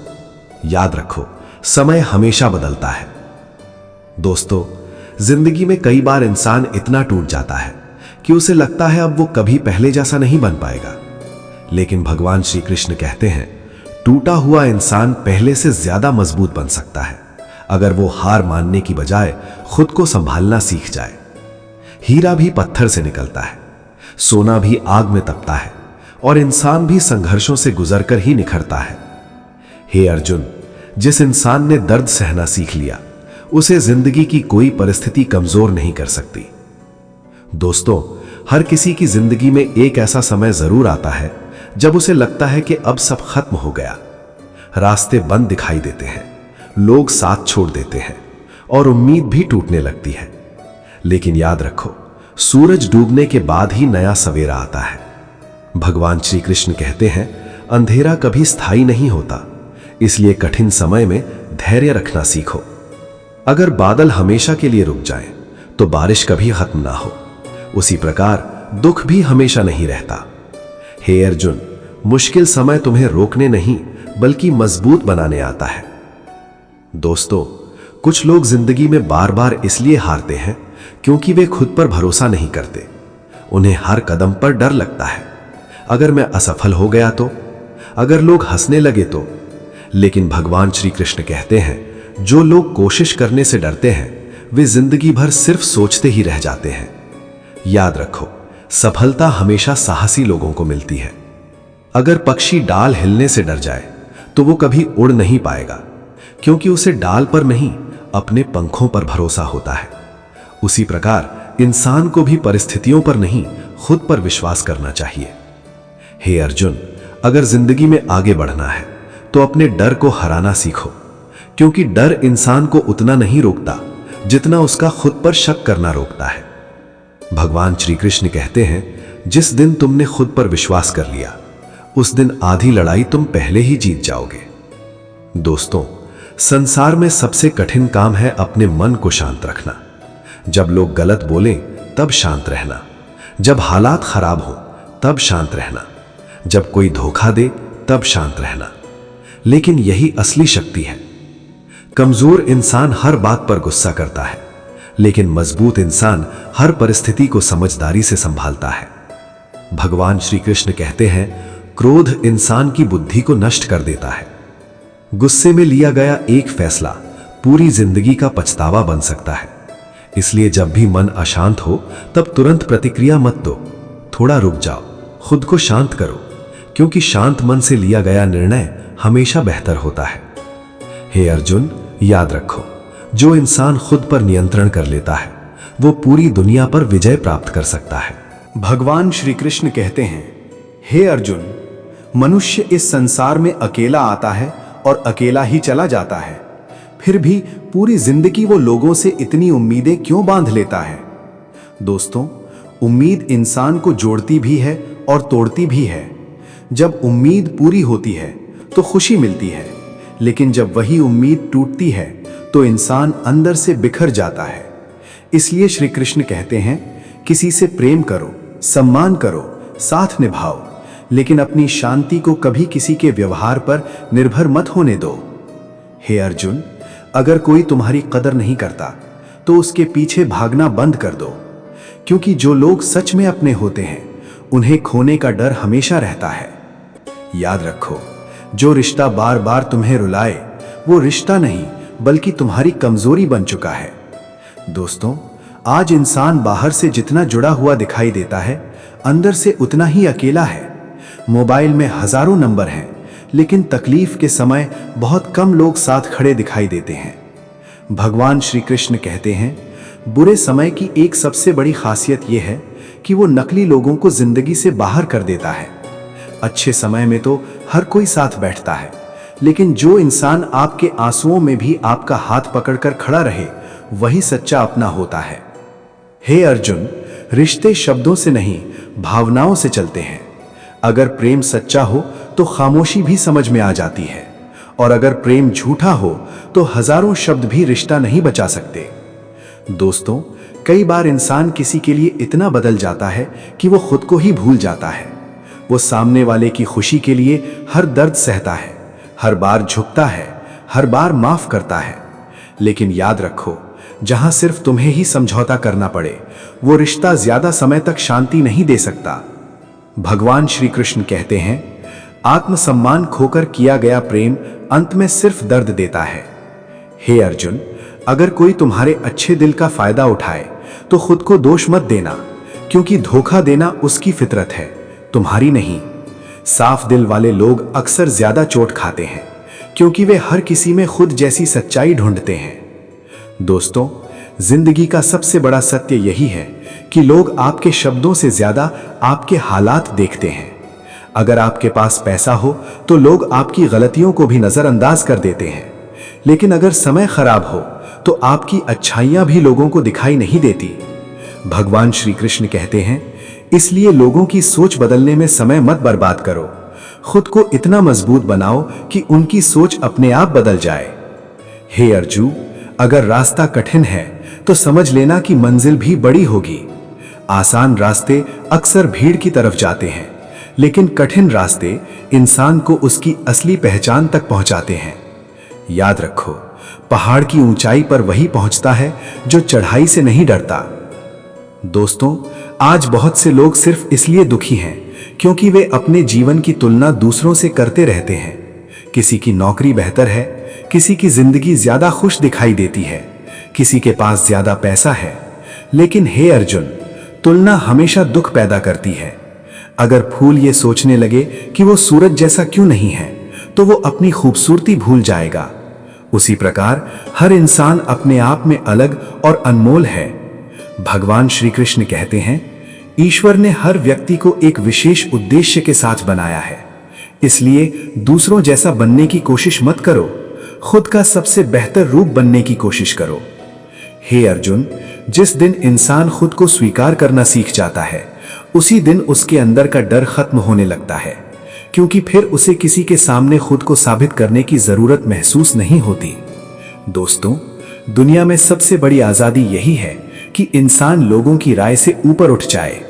याद रखो, समय हमेशा बदलता है। दोस्तों, जिंदगी में कई बार इंसान इतना टूट जाता है कि उसे लगता है अब वो कभी पहले जैसा नहीं बन पाएगा। लेकिन भगवान श्री कृष्ण कहते हैं, टूटा हुआ इंसान पहले से ज्यादा मजबूत बन सकता है अगर वो हार मानने की बजाय खुद को संभालना सीख जाए। हीरा भी पत्थर से निकलता है, सोना भी आग में तपता है, और इंसान भी संघर्षों से गुजरकर ही निखरता है। हे अर्जुन, जिस इंसान ने दर्द सहना सीख लिया उसे जिंदगी की कोई परिस्थिति कमजोर नहीं कर सकती। दोस्तों, हर किसी की जिंदगी में एक ऐसा समय जरूर आता है जब उसे लगता है कि अब सब खत्म हो गया। रास्ते बंद दिखाई देते हैं, लोग साथ छोड़ देते हैं और उम्मीद भी टूटने लगती है। लेकिन याद रखो, सूरज डूबने के बाद ही नया सवेरा आता है। भगवान श्री कृष्ण कहते हैं, अंधेरा कभी स्थायी नहीं होता, इसलिए कठिन समय में धैर्य रखना सीखो। अगर बादल हमेशा के लिए रुक जाएं, तो बारिश कभी खत्म ना हो। उसी प्रकार दुख भी हमेशा नहीं रहता। हे अर्जुन, मुश्किल समय तुम्हें रोकने नहीं बल्कि मजबूत बनाने आता है। दोस्तों, कुछ लोग जिंदगी में बार बार इसलिए हारते हैं क्योंकि वे खुद पर भरोसा नहीं करते। उन्हें हर कदम पर डर लगता है, अगर मैं असफल हो गया तो, अगर लोग हंसने लगे तो। लेकिन भगवान श्री कृष्ण कहते हैं जो लोग कोशिश करने से डरते हैं वे जिंदगी भर सिर्फ सोचते ही रह जाते हैं। याद रखो, सफलता हमेशा साहसी लोगों को मिलती है। अगर पक्षी डाल हिलने से डर जाए तो वो कभी उड़ नहीं पाएगा, क्योंकि उसे डाल पर नहीं अपने पंखों पर भरोसा होता है। उसी प्रकार इंसान को भी परिस्थितियों पर नहीं खुद पर विश्वास करना चाहिए। हे अर्जुन, अगर जिंदगी में आगे बढ़ना है तो अपने डर को हराना सीखो, क्योंकि डर इंसान को उतना नहीं रोकता जितना उसका खुद पर शक करना रोकता है। भगवान श्री कृष्ण कहते हैं जिस दिन तुमने खुद पर विश्वास कर लिया उस दिन आधी लड़ाई तुम पहले ही जीत जाओगे। दोस्तों, संसार में सबसे कठिन काम है अपने मन को शांत रखना। जब लोग गलत बोलें तब शांत रहना, जब हालात खराब हो तब शांत रहना, जब कोई धोखा दे तब शांत रहना। लेकिन यही असली शक्ति है। कमजोर इंसान हर बात पर गुस्सा करता है, लेकिन मजबूत इंसान हर परिस्थिति को समझदारी से संभालता है। भगवान श्री कृष्ण कहते हैं क्रोध इंसान की बुद्धि को नष्ट कर देता है। गुस्से में लिया गया एक फैसला पूरी जिंदगी का पछतावा बन सकता है। इसलिए जब भी मन अशांत हो तब तुरंत प्रतिक्रिया मत दो, थोड़ा रुक जाओ, खुद को शांत करो, क्योंकि शांत मन से लिया गया निर्णय हमेशा बेहतर होता है। हे अर्जुन, याद रखो, जो इंसान खुद पर नियंत्रण कर लेता है वो पूरी दुनिया पर विजय प्राप्त कर सकता है। भगवान श्री कृष्ण कहते हैं, हे अर्जुन, मनुष्य इस संसार में अकेला आता है और अकेला ही चला जाता है, फिर भी पूरी जिंदगी वो लोगों से इतनी उम्मीदें क्यों बांध लेता है? दोस्तों, उम्मीद इंसान को जोड़ती भी है और तोड़ती भी है। जब उम्मीद पूरी होती है तो खुशी मिलती है, लेकिन जब वही उम्मीद टूटती है तो इंसान अंदर से बिखर जाता है। इसलिए श्री कृष्ण कहते हैं किसी से प्रेम करो, सम्मान करो, साथ निभाओ, लेकिन अपनी शांति को कभी किसी के व्यवहार पर निर्भर मत होने दो। हे अर्जुन, अगर कोई तुम्हारी कदर नहीं करता तो उसके पीछे भागना बंद कर दो, क्योंकि जो लोग सच में अपने होते हैं उन्हें खोने का डर हमेशा रहता है। याद रखो, जो रिश्ता बार बार तुम्हें रुलाए वो रिश्ता नहीं बल्कि तुम्हारी कमजोरी बन चुका है। दोस्तों, आज इंसान बाहर से जितना जुड़ा हुआ दिखाई देता है अंदर से उतना ही अकेला है। मोबाइल में हजारों नंबर हैं, लेकिन तकलीफ के समय बहुत कम लोग साथ खड़े दिखाई देते हैं। भगवान श्री कृष्ण कहते हैं बुरे समय की एक सबसे बड़ी खासियत यह है कि वो नकली लोगों को जिंदगी से बाहर कर देता है। अच्छे समय में तो हर कोई साथ बैठता है, लेकिन जो इंसान आपके आंसुओं में भी आपका हाथ पकड़कर खड़ा रहे वही सच्चा अपना होता है। हे अर्जुन, रिश्ते शब्दों से नहीं भावनाओं से चलते हैं। अगर प्रेम सच्चा हो तो खामोशी भी समझ में आ जाती है, और अगर प्रेम झूठा हो तो हजारों शब्द भी रिश्ता नहीं बचा सकते। दोस्तों, कई बार इंसान किसी के लिए इतना बदल जाता है कि वो खुद को ही भूल जाता है। वो सामने वाले की खुशी के लिए हर दर्द सहता है, हर बार झुकता है, हर बार माफ करता है। लेकिन याद रखो, जहां सिर्फ तुम्हें ही समझौता करना पड़े वो रिश्ता ज्यादा समय तक शांति नहीं दे सकता। भगवान श्री कृष्ण कहते हैं आत्मसम्मान खोकर किया गया प्रेम अंत में सिर्फ दर्द देता है। हे अर्जुन, अगर कोई तुम्हारे अच्छे दिल का फायदा उठाए तो खुद को दोष मत देना, क्योंकि धोखा देना उसकी फितरत है, तुम्हारी नहीं। साफ दिल वाले लोग अक्सर ज्यादा चोट खाते हैं, क्योंकि वे हर किसी में खुद जैसी सच्चाई ढूंढते हैं। दोस्तों, जिंदगी का सबसे बड़ा सत्य यही है कि लोग आपके शब्दों से ज्यादा आपके हालात देखते हैं। अगर आपके पास पैसा हो तो लोग आपकी गलतियों को भी नजरअंदाज कर देते हैं, लेकिन अगर समय खराब हो तो आपकी अच्छाइयां भी लोगों को दिखाई नहीं देती। भगवान श्री कृष्ण कहते हैं इसलिए लोगों की सोच बदलने में समय मत बर्बाद करो, खुद को इतना मजबूत बनाओ कि उनकी सोच अपने आप बदल जाए। हे अर्जुन, अगर रास्ता कठिन है तो समझ लेना कि मंजिल भी बड़ी होगी। आसान रास्ते अक्सर भीड़ की तरफ जाते हैं, लेकिन कठिन रास्ते इंसान को उसकी असली पहचान तक पहुंचाते हैं। याद रखो, पहाड़ की ऊंचाई पर वही पहुंचता है जो चढ़ाई से नहीं डरता। दोस्तों, आज बहुत से लोग सिर्फ इसलिए दुखी हैं क्योंकि वे अपने जीवन की तुलना दूसरों से करते रहते हैं। किसी की नौकरी बेहतर है, किसी की जिंदगी ज्यादा खुश दिखाई देती है, किसी के पास ज्यादा पैसा है। लेकिन हे अर्जुन, तुलना हमेशा दुख पैदा करती है। अगर फूल ये सोचने लगे कि वो सूरज जैसा क्यों नहीं है, तो वो अपनी खूबसूरती भूल जाएगा। उसी प्रकार हर इंसान अपने आप में अलग और अनमोल है। भगवान श्री कृष्ण कहते हैं, ईश्वर ने हर व्यक्ति को एक विशेष उद्देश्य के साथ बनाया है, इसलिए दूसरों जैसा बनने की कोशिश मत करो, खुद का सबसे बेहतर रूप बनने की कोशिश करो। हे अर्जुन, जिस दिन इंसान खुद को स्वीकार करना सीख जाता है, उसी दिन उसके अंदर का डर खत्म होने लगता है, क्योंकि फिर उसे किसी के सामने खुद को साबित करने की जरूरत महसूस नहीं होती। दोस्तों, दुनिया में सबसे बड़ी आजादी यही है कि इंसान लोगों की राय से ऊपर उठ जाए।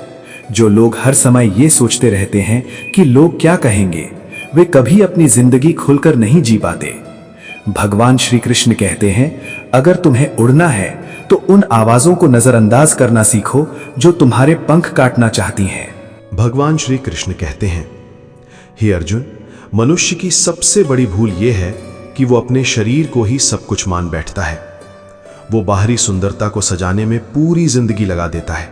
जो लोग हर समय ये सोचते रहते हैं कि लोग क्या कहेंगे, वे कभी अपनी जिंदगी खुलकर नहीं जी पाते। भगवान श्री कृष्ण कहते हैं, अगर तुम्हें उड़ना है तो उन आवाजों को नजरअंदाज करना सीखो जो तुम्हारे पंख काटना चाहती हैं। भगवान श्री कृष्ण कहते हैं, हे अर्जुन, मनुष्य की सबसे बड़ी भूल यह है कि वो अपने शरीर को ही सब कुछ मान बैठता है। वो बाहरी सुंदरता को सजाने में पूरी जिंदगी लगा देता है,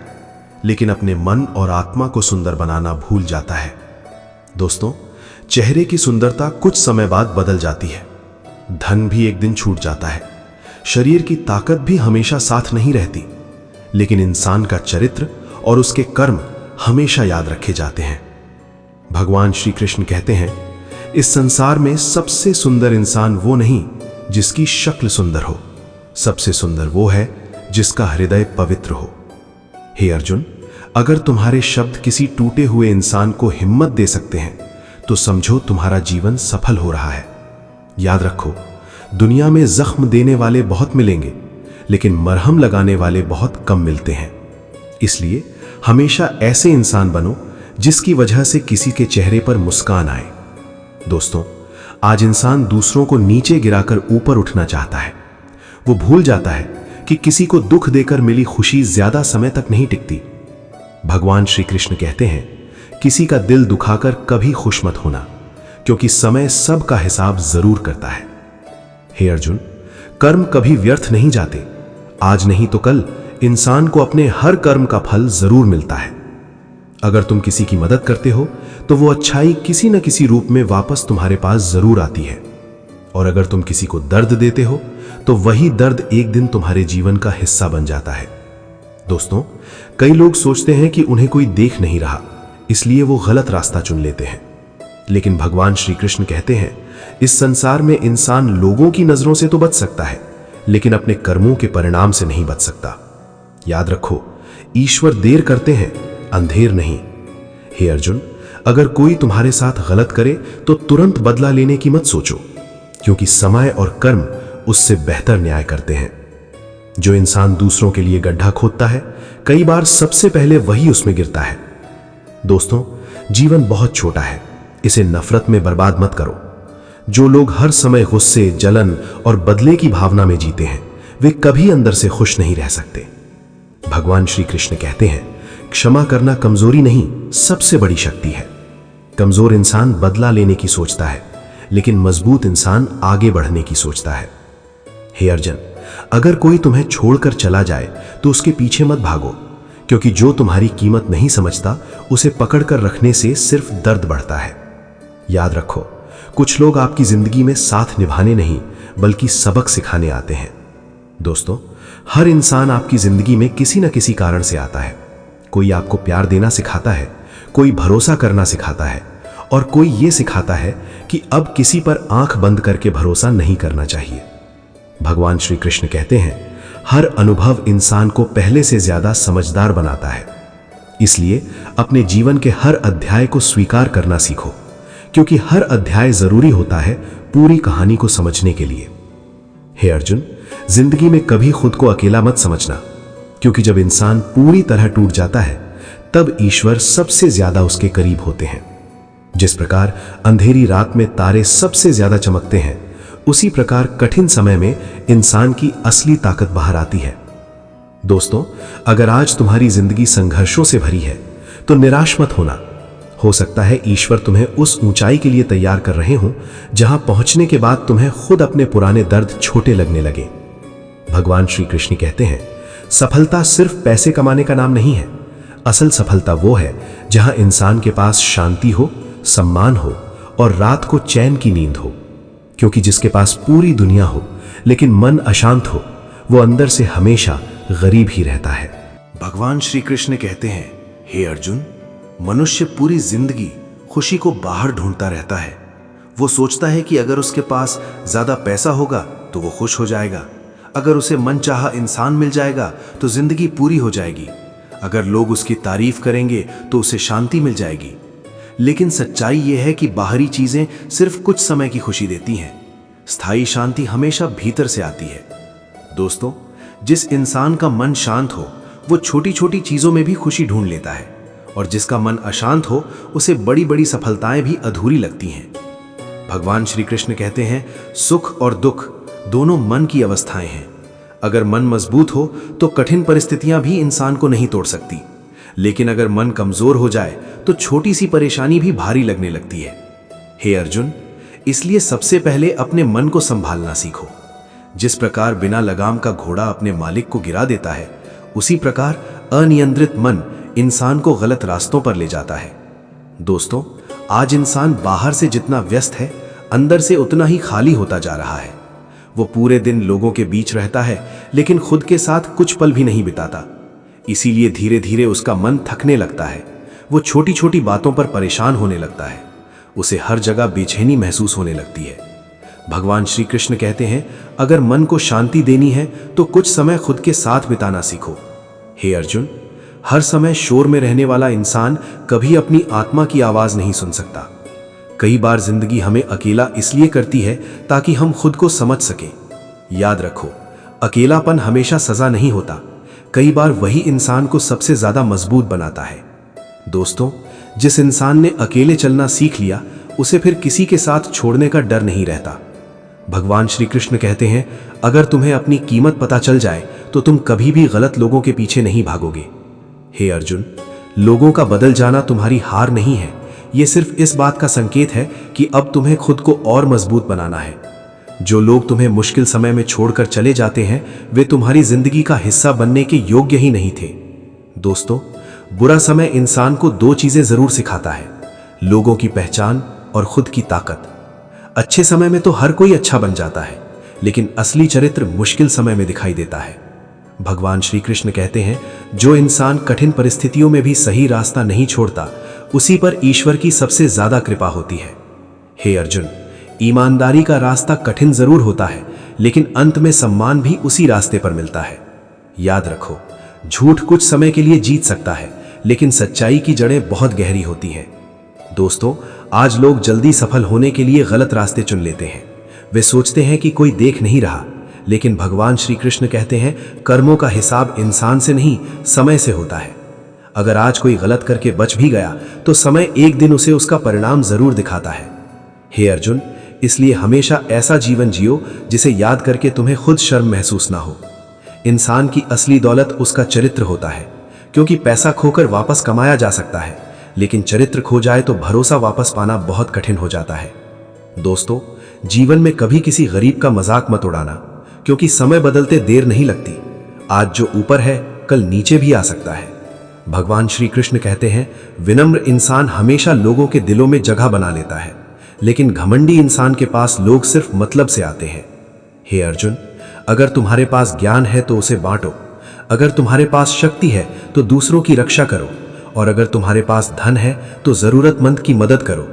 लेकिन अपने मन और आत्मा को सुंदर बनाना भूल जाता है। दोस्तों, चेहरे की सुंदरता कुछ समय बाद बदल जाती है, धन भी एक दिन छूट जाता है, शरीर की ताकत भी हमेशा साथ नहीं रहती, लेकिन इंसान का चरित्र और उसके कर्म हमेशा याद रखे जाते हैं। भगवान श्री कृष्ण कहते हैं, इस संसार में सबसे सुंदर इंसान वो नहीं जिसकी शक्ल सुंदर हो, सबसे सुंदर वो है जिसका हृदय पवित्र हो। हे अर्जुन, अगर तुम्हारे शब्द किसी टूटे हुए इंसान को हिम्मत दे सकते हैं, तो समझो तुम्हारा जीवन सफल हो रहा है। याद रखो, दुनिया में जख्म देने वाले बहुत मिलेंगे, लेकिन मरहम लगाने वाले बहुत कम मिलते हैं। इसलिए हमेशा ऐसे इंसान बनो जिसकी वजह से किसी के चेहरे पर मुस्कान आए। दोस्तों, आज इंसान दूसरों को नीचे गिराकर ऊपर उठना चाहता है। वो भूल जाता है कि किसी को दुख देकर मिली खुशी ज्यादा समय तक नहीं टिकती। भगवान श्री कृष्ण कहते हैं, किसी का दिल दुखाकर कभी खुश मत होना, क्योंकि समय सब का हिसाब जरूर करता है। हे अर्जुन, कर्म कभी व्यर्थ नहीं जाते। आज नहीं तो कल इंसान को अपने हर कर्म का फल जरूर मिलता है। अगर तुम किसी की मदद करते हो तो वो अच्छाई किसी न किसी रूप में वापस तुम्हारे पास जरूर आती है, और अगर तुम किसी को दर्द देते हो तो वही दर्द एक दिन तुम्हारे जीवन का हिस्सा बन जाता है। दोस्तों, कई लोग सोचते हैं कि उन्हें कोई देख नहीं रहा, इसलिए वो गलत रास्ता चुन लेते हैं। लेकिन भगवान श्री कृष्ण कहते हैं, इस संसार में इंसान लोगों की नजरों से तो बच सकता है, लेकिन अपने कर्मों के परिणाम से नहीं बच सकता। याद रखो, ईश्वर देर करते हैं, अंधेर नहीं। हे अर्जुन, अगर कोई तुम्हारे साथ गलत करे तो तुरंत बदला लेने की मत सोचो, क्योंकि समय और कर्म उससे बेहतर न्याय करते हैं। जो इंसान दूसरों के लिए गड्ढा खोदता है, कई बार सबसे पहले वही उसमें गिरता है। दोस्तों, जीवन बहुत छोटा है, इसे नफरत में बर्बाद मत करो। जो लोग हर समय गुस्से, जलन और बदले की भावना में जीते हैं, वे कभी अंदर से खुश नहीं रह सकते। भगवान श्री कृष्ण कहते हैं, क्षमा करना कमजोरी नहीं, सबसे बड़ी शक्ति है। कमजोर इंसान बदला लेने की सोचता है, लेकिन मजबूत इंसान आगे बढ़ने की सोचता है। हे अर्जुन, अगर कोई तुम्हें छोड़कर चला जाए तो उसके पीछे मत भागो, क्योंकि जो तुम्हारी कीमत नहीं समझता, उसे पकड़कर रखने से सिर्फ दर्द बढ़ता है। याद रखो, कुछ लोग आपकी जिंदगी में साथ निभाने नहीं, बल्कि सबक सिखाने आते हैं। दोस्तों, हर इंसान आपकी जिंदगी में किसी न किसी कारण से आता है। कोई आपको प्यार देना सिखाता है, कोई भरोसा करना सिखाता है, और कोई ये सिखाता है कि अब किसी पर आंख बंद करके भरोसा नहीं करना चाहिए। भगवान श्री कृष्ण कहते हैं, हर अनुभव इंसान को पहले से ज्यादा समझदार बनाता है। इसलिए अपने जीवन के हर अध्याय को स्वीकार करना सीखो, क्योंकि हर अध्याय जरूरी होता है पूरी कहानी को समझने के लिए। हे अर्जुन, जिंदगी में कभी खुद को अकेला मत समझना, क्योंकि जब इंसान पूरी तरह टूट जाता है, तब ईश्वर सबसे ज्यादा उसके करीब होते हैं। जिस प्रकार अंधेरी रात में तारे सबसे ज्यादा चमकते हैं, उसी प्रकार कठिन समय में इंसान की असली ताकत बाहर आती है। दोस्तों, अगर आज तुम्हारी जिंदगी संघर्षों से भरी है तो निराश मत होना। हो सकता है ईश्वर तुम्हें उस ऊंचाई के लिए तैयार कर रहे हों जहां पहुंचने के बाद तुम्हें खुद अपने पुराने दर्द छोटे लगने लगे। भगवान श्री कृष्ण कहते हैं, सफलता सिर्फ पैसे कमाने का नाम नहीं है। असल सफलता वो है जहां इंसान के पास शांति हो, सम्मान हो और रात को चैन की नींद हो। क्योंकि जिसके पास पूरी दुनिया हो लेकिन मन अशांत हो, वो अंदर से हमेशा गरीब ही रहता है। भगवान श्री कृष्ण कहते हैं, हे अर्जुन, मनुष्य पूरी जिंदगी खुशी को बाहर ढूंढता रहता है। वो सोचता है कि अगर उसके पास ज्यादा पैसा होगा तो वो खुश हो जाएगा, अगर उसे मनचाहा इंसान मिल जाएगा तो जिंदगी पूरी हो जाएगी, अगर लोग उसकी तारीफ करेंगे तो उसे शांति मिल जाएगी। लेकिन सच्चाई यह है कि बाहरी चीजें सिर्फ कुछ समय की खुशी देती हैं, स्थायी शांति हमेशा भीतर से आती है। दोस्तों, जिस इंसान का मन शांत हो वो छोटी छोटी चीजों में भी खुशी ढूंढ लेता है, और जिसका मन अशांत हो उसे बड़ी बड़ी सफलताएं भी अधूरी लगती हैं। भगवान श्री कृष्ण कहते हैं, सुख और दुख दोनों मन की अवस्थाएं हैं। अगर मन मजबूत हो तो कठिन परिस्थितियां भी इंसान को नहीं तोड़ सकती, लेकिन अगर मन कमजोर हो जाए तो छोटी सी परेशानी भी भारी लगने लगती है। हे अर्जुन, इसलिए सबसे पहले अपने मन को संभालना सीखो। जिस प्रकार बिना लगाम का घोड़ा अपने मालिक को गिरा देता है, उसी प्रकार अनियंत्रित मन इंसान को गलत रास्तों पर ले जाता है। दोस्तों, आज इंसान बाहर से जितना व्यस्त है, अंदर से उतना ही खाली होता जा रहा है। वो पूरे दिन लोगों के बीच रहता है लेकिन खुद के साथ कुछ पल भी नहीं बिताता। इसीलिए धीरे धीरे उसका मन थकने लगता है। वो छोटी छोटी बातों पर परेशान होने लगता है। उसे हर जगह बेचैनी महसूस होने लगती है। भगवान श्री कृष्ण कहते हैं, अगर मन को शांति देनी है तो कुछ समय खुद के साथ बिताना सीखो। हे अर्जुन, हर समय शोर में रहने वाला इंसान कभी अपनी आत्मा की आवाज नहीं सुन सकता। कई बार जिंदगी हमें अकेला इसलिए करती है ताकि हम खुद को समझ सकें। याद रखो, अकेलापन हमेशा सजा नहीं होता, कई बार वही इंसान को सबसे ज्यादा मजबूत बनाता है। दोस्तों, जिस इंसान ने अकेले चलना सीख लिया, उसे फिर किसी के साथ छोड़ने का डर नहीं रहता। भगवान श्री कृष्ण कहते हैं, अगर तुम्हें अपनी कीमत पता चल जाए तो तुम कभी भी गलत लोगों के पीछे नहीं भागोगे। हे अर्जुन, लोगों का बदल जाना तुम्हारी हार नहीं है, यह सिर्फ इस बात का संकेत है कि अब तुम्हें खुद को और मजबूत बनाना है। जो लोग तुम्हें मुश्किल समय में छोड़कर चले जाते हैं, वे तुम्हारी जिंदगी का हिस्सा बनने के योग्य ही नहीं थे। दोस्तों, बुरा समय इंसान को दो चीजें जरूर सिखाता है, लोगों की पहचान और खुद की ताकत। अच्छे समय में तो हर कोई अच्छा बन जाता है, लेकिन असली चरित्र मुश्किल समय में दिखाई देता है। भगवान श्री कृष्ण कहते हैं, जो इंसान कठिन परिस्थितियों में भी सही रास्ता नहीं छोड़ता, उसी पर ईश्वर की सबसे ज्यादा कृपा होती है। हे अर्जुन, ईमानदारी का रास्ता कठिन जरूर होता है, लेकिन अंत में सम्मान भी उसी रास्ते पर मिलता है। याद रखो, झूठ कुछ समय के लिए जीत सकता है, लेकिन सच्चाई की जड़ें बहुत गहरी होती हैं। दोस्तों, आज लोग जल्दी सफल होने के लिए गलत रास्ते चुन लेते हैं। वे सोचते हैं कि कोई देख नहीं रहा, लेकिन भगवान श्री कृष्ण कहते हैं, कर्मों का हिसाब इंसान से नहीं, समय से होता है। अगर आज कोई गलत करके बच भी गया तो समय एक दिन उसे उसका परिणाम जरूर दिखाता है। हे अर्जुन, इसलिए हमेशा ऐसा जीवन जियो जिसे याद करके तुम्हें खुद शर्म महसूस ना हो। इंसान की असली दौलत उसका चरित्र होता है, क्योंकि पैसा खोकर वापस कमाया जा सकता है, लेकिन चरित्र खो जाए तो भरोसा वापस पाना बहुत कठिन हो जाता है। दोस्तों, जीवन में कभी किसी गरीब का मजाक मत उड़ाना, क्योंकि समय बदलते देर नहीं लगती। आज जो ऊपर है, कल नीचे भी आ सकता है। भगवान श्री कृष्ण कहते हैं, विनम्र इंसान हमेशा लोगों के दिलों में जगह बना लेता है, लेकिन घमंडी इंसान के पास लोग सिर्फ मतलब से आते हैं। हे अर्जुन, अगर तुम्हारे पास ज्ञान है तो उसे बांटो, अगर तुम्हारे पास शक्ति है तो दूसरों की रक्षा करो, और अगर तुम्हारे पास धन है तो जरूरतमंद की मदद करो।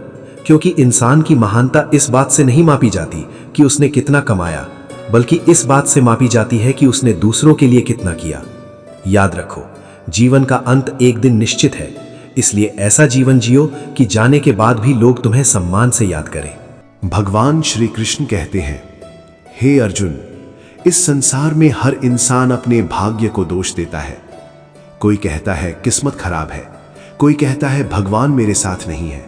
क्योंकि इंसान की महानता इस बात से नहीं मापी जाती कि उसने कितना कमाया, बल्कि इस बात से मापी जाती है कि उसने दूसरों के लिए कितना किया। याद रखो, जीवन का अंत एक दिन निश्चित है, इसलिए ऐसा जीवन जियो कि जाने के बाद भी लोग तुम्हें सम्मान से याद करें। भगवान श्री कृष्ण कहते हैं, हे अर्जुन, इस संसार में हर इंसान अपने भाग्य को दोष देता है। कोई कहता है किस्मत खराब है, कोई कहता है भगवान मेरे साथ नहीं है।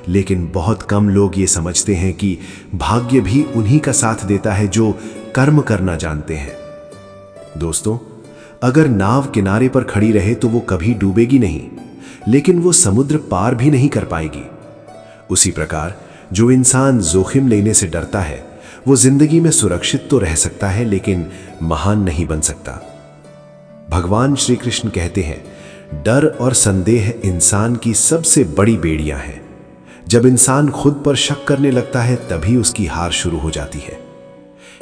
लेकिन बहुत कम लोग ये समझते हैं कि भाग्य भी उन्हीं का साथ देता है जो कर्म करना जानते हैं। दोस्तों, अगर नाव किनारे पर खड़ी रहे तो वो कभी डूबेगी नहीं, लेकिन वो समुद्र पार भी नहीं कर पाएगी। उसी प्रकार जो इंसान जोखिम लेने से डरता है वो जिंदगी में सुरक्षित तो रह सकता है, लेकिन महान नहीं बन सकता। भगवान श्री कृष्ण कहते हैं, डर और संदेह इंसान की सबसे बड़ी बेड़ियां हैं। जब इंसान खुद पर शक करने लगता है तभी उसकी हार शुरू हो जाती है।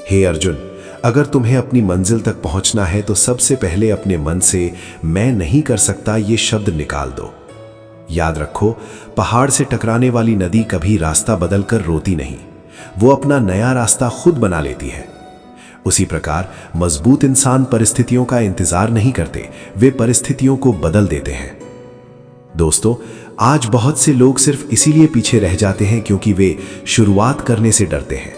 हे अर्जुन, अगर तुम्हें अपनी मंजिल तक पहुंचना है तो सबसे पहले अपने मन से मैं नहीं कर सकता ये शब्द निकाल दो। याद रखो, पहाड़ से टकराने वाली नदी कभी रास्ता बदलकर रोती नहीं, वो अपना नया रास्ता खुद बना लेती है। उसी प्रकार मजबूत इंसान परिस्थितियों का इंतजार नहीं करते, वे परिस्थितियों को बदल देते हैं। दोस्तों, आज बहुत से लोग सिर्फ इसीलिए पीछे रह जाते हैं क्योंकि वे शुरुआत करने से डरते हैं।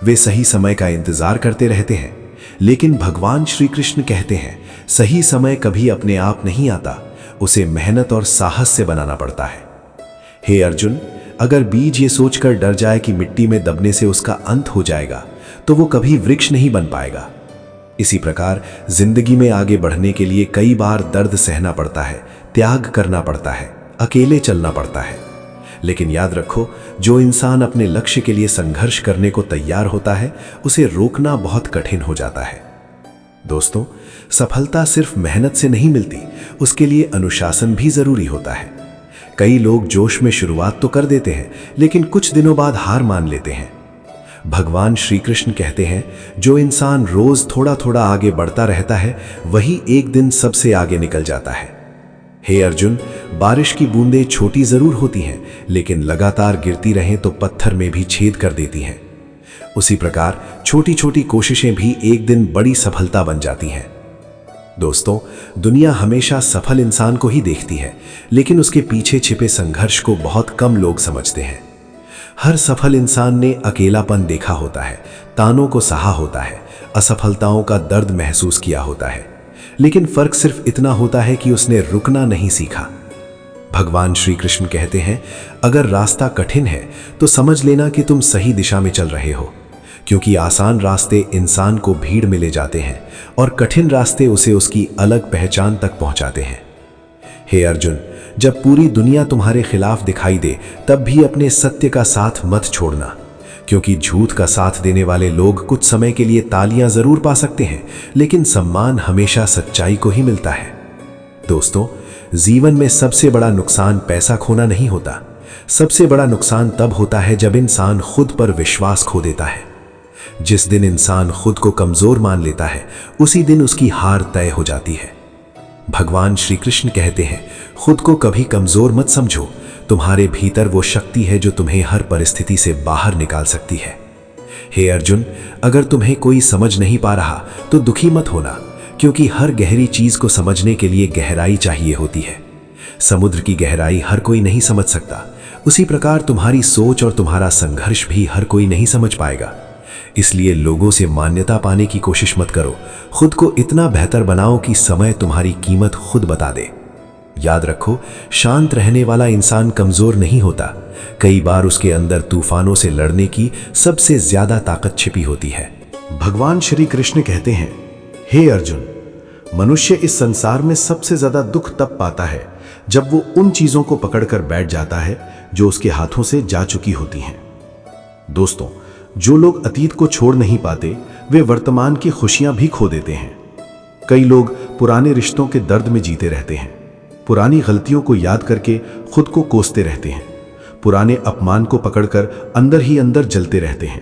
वे सही समय का इंतजार करते रहते हैं, लेकिन भगवान श्री कृष्ण कहते हैं, सही समय कभी अपने आप नहीं आता, उसे मेहनत और साहस से बनाना पड़ता है। हे अर्जुन, अगर बीज ये सोचकर डर जाए कि मिट्टी में दबने से उसका अंत हो जाएगा तो वो कभी वृक्ष नहीं बन पाएगा। इसी प्रकार जिंदगी में आगे बढ़ने के लिए कई बार दर्द सहना पड़ता है, त्याग करना पड़ता है, अकेले चलना पड़ता है। लेकिन याद रखो, जो इंसान अपने लक्ष्य के लिए संघर्ष करने को तैयार होता है उसे रोकना बहुत कठिन हो जाता है। दोस्तों, सफलता सिर्फ मेहनत से नहीं मिलती, उसके लिए अनुशासन भी जरूरी होता है। कई लोग जोश में शुरुआत तो कर देते हैं, लेकिन कुछ दिनों बाद हार मान लेते हैं। भगवान श्री कृष्ण कहते हैं, जो इंसान रोज थोड़ा थोड़ा आगे बढ़ता रहता है वही एक दिन सबसे आगे निकल जाता है। हे अर्जुन, बारिश की बूंदें छोटी जरूर होती हैं, लेकिन लगातार गिरती रहें तो पत्थर में भी छेद कर देती हैं। उसी प्रकार छोटी छोटी कोशिशें भी एक दिन बड़ी सफलता बन जाती हैं। दोस्तों, दुनिया हमेशा सफल इंसान को ही देखती है, लेकिन उसके पीछे छिपे संघर्ष को बहुत कम लोग समझते हैं। हर सफल इंसान ने अकेलापन देखा होता है, तानों को सहा होता है, असफलताओं का दर्द महसूस किया होता है, लेकिन फर्क सिर्फ इतना होता है कि उसने रुकना नहीं सीखा। भगवान श्री कृष्ण कहते हैं, अगर रास्ता कठिन है तो समझ लेना कि तुम सही दिशा में चल रहे हो, क्योंकि आसान रास्ते इंसान को भीड़ में ले जाते हैं और कठिन रास्ते उसे उसकी अलग पहचान तक पहुंचाते हैं। हे अर्जुन, जब पूरी दुनिया तुम्हारे खिलाफ दिखाई दे तब भी अपने सत्य का साथ मत छोड़ना, क्योंकि झूठ का साथ देने वाले लोग कुछ समय के लिए तालियां जरूर पा सकते हैं, लेकिन सम्मान हमेशा सच्चाई को ही मिलता है। दोस्तों, जीवन में सबसे बड़ा नुकसान पैसा खोना नहीं होता, सबसे बड़ा नुकसान तब होता है जब इंसान खुद पर विश्वास खो देता है। जिस दिन इंसान खुद को कमजोर मान लेता है उसी दिन उसकी हार तय हो जाती है। भगवान श्री कृष्ण कहते हैं, खुद को कभी कमजोर मत समझो, तुम्हारे भीतर वो शक्ति है जो तुम्हें हर परिस्थिति से बाहर निकाल सकती है। हे अर्जुन, अगर तुम्हें कोई समझ नहीं पा रहा तो दुखी मत होना, क्योंकि हर गहरी चीज को समझने के लिए गहराई चाहिए होती है। समुद्र की गहराई हर कोई नहीं समझ सकता, उसी प्रकार तुम्हारी सोच और तुम्हारा संघर्ष भी हर कोई नहीं समझ पाएगा। इसलिए लोगों से मान्यता पाने की कोशिश मत करो, खुद को इतना बेहतर बनाओ कि समय तुम्हारी कीमत खुद बता दे। याद रखो, शांत रहने वाला इंसान कमजोर नहीं होता, कई बार उसके अंदर तूफानों से लड़ने की सबसे ज्यादा ताकत छिपी होती है। भगवान श्री कृष्ण कहते हैं, हे अर्जुन, मनुष्य इस संसार में सबसे ज्यादा दुख तब पाता है जब वो उन चीजों को पकड़कर बैठ जाता है जो उसके हाथों से जा चुकी होती हैं। दोस्तों, जो लोग अतीत को छोड़ नहीं पाते वे वर्तमान की खुशियां भी खो देते हैं। कई लोग पुराने रिश्तों के दर्द में जीते रहते हैं, पुरानी गलतियों को याद करके खुद को कोसते रहते हैं, पुराने अपमान को पकड़कर अंदर ही अंदर जलते रहते हैं।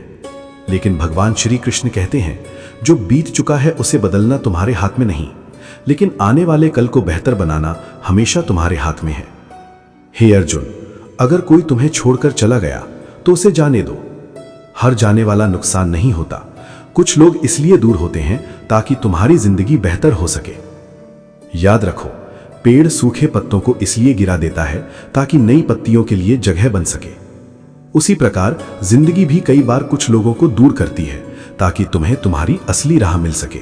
लेकिन भगवान श्री कृष्ण कहते हैं, जो बीत चुका है उसे बदलना तुम्हारे हाथ में नहीं, लेकिन आने वाले कल को बेहतर बनाना हमेशा तुम्हारे हाथ में है। हे अर्जुन, अगर कोई तुम्हें छोड़कर चला गया तो उसे जाने दो। हर जाने वाला नुकसान नहीं होता, कुछ लोग इसलिए दूर होते हैं ताकि तुम्हारी जिंदगी बेहतर हो सके। याद रखो, पेड़ सूखे पत्तों को इसलिए गिरा देता है ताकि नई पत्तियों के लिए जगह बन सके। उसी प्रकार जिंदगी भी कई बार कुछ लोगों को दूर करती है ताकि तुम्हें तुम्हारी असली राह मिल सके।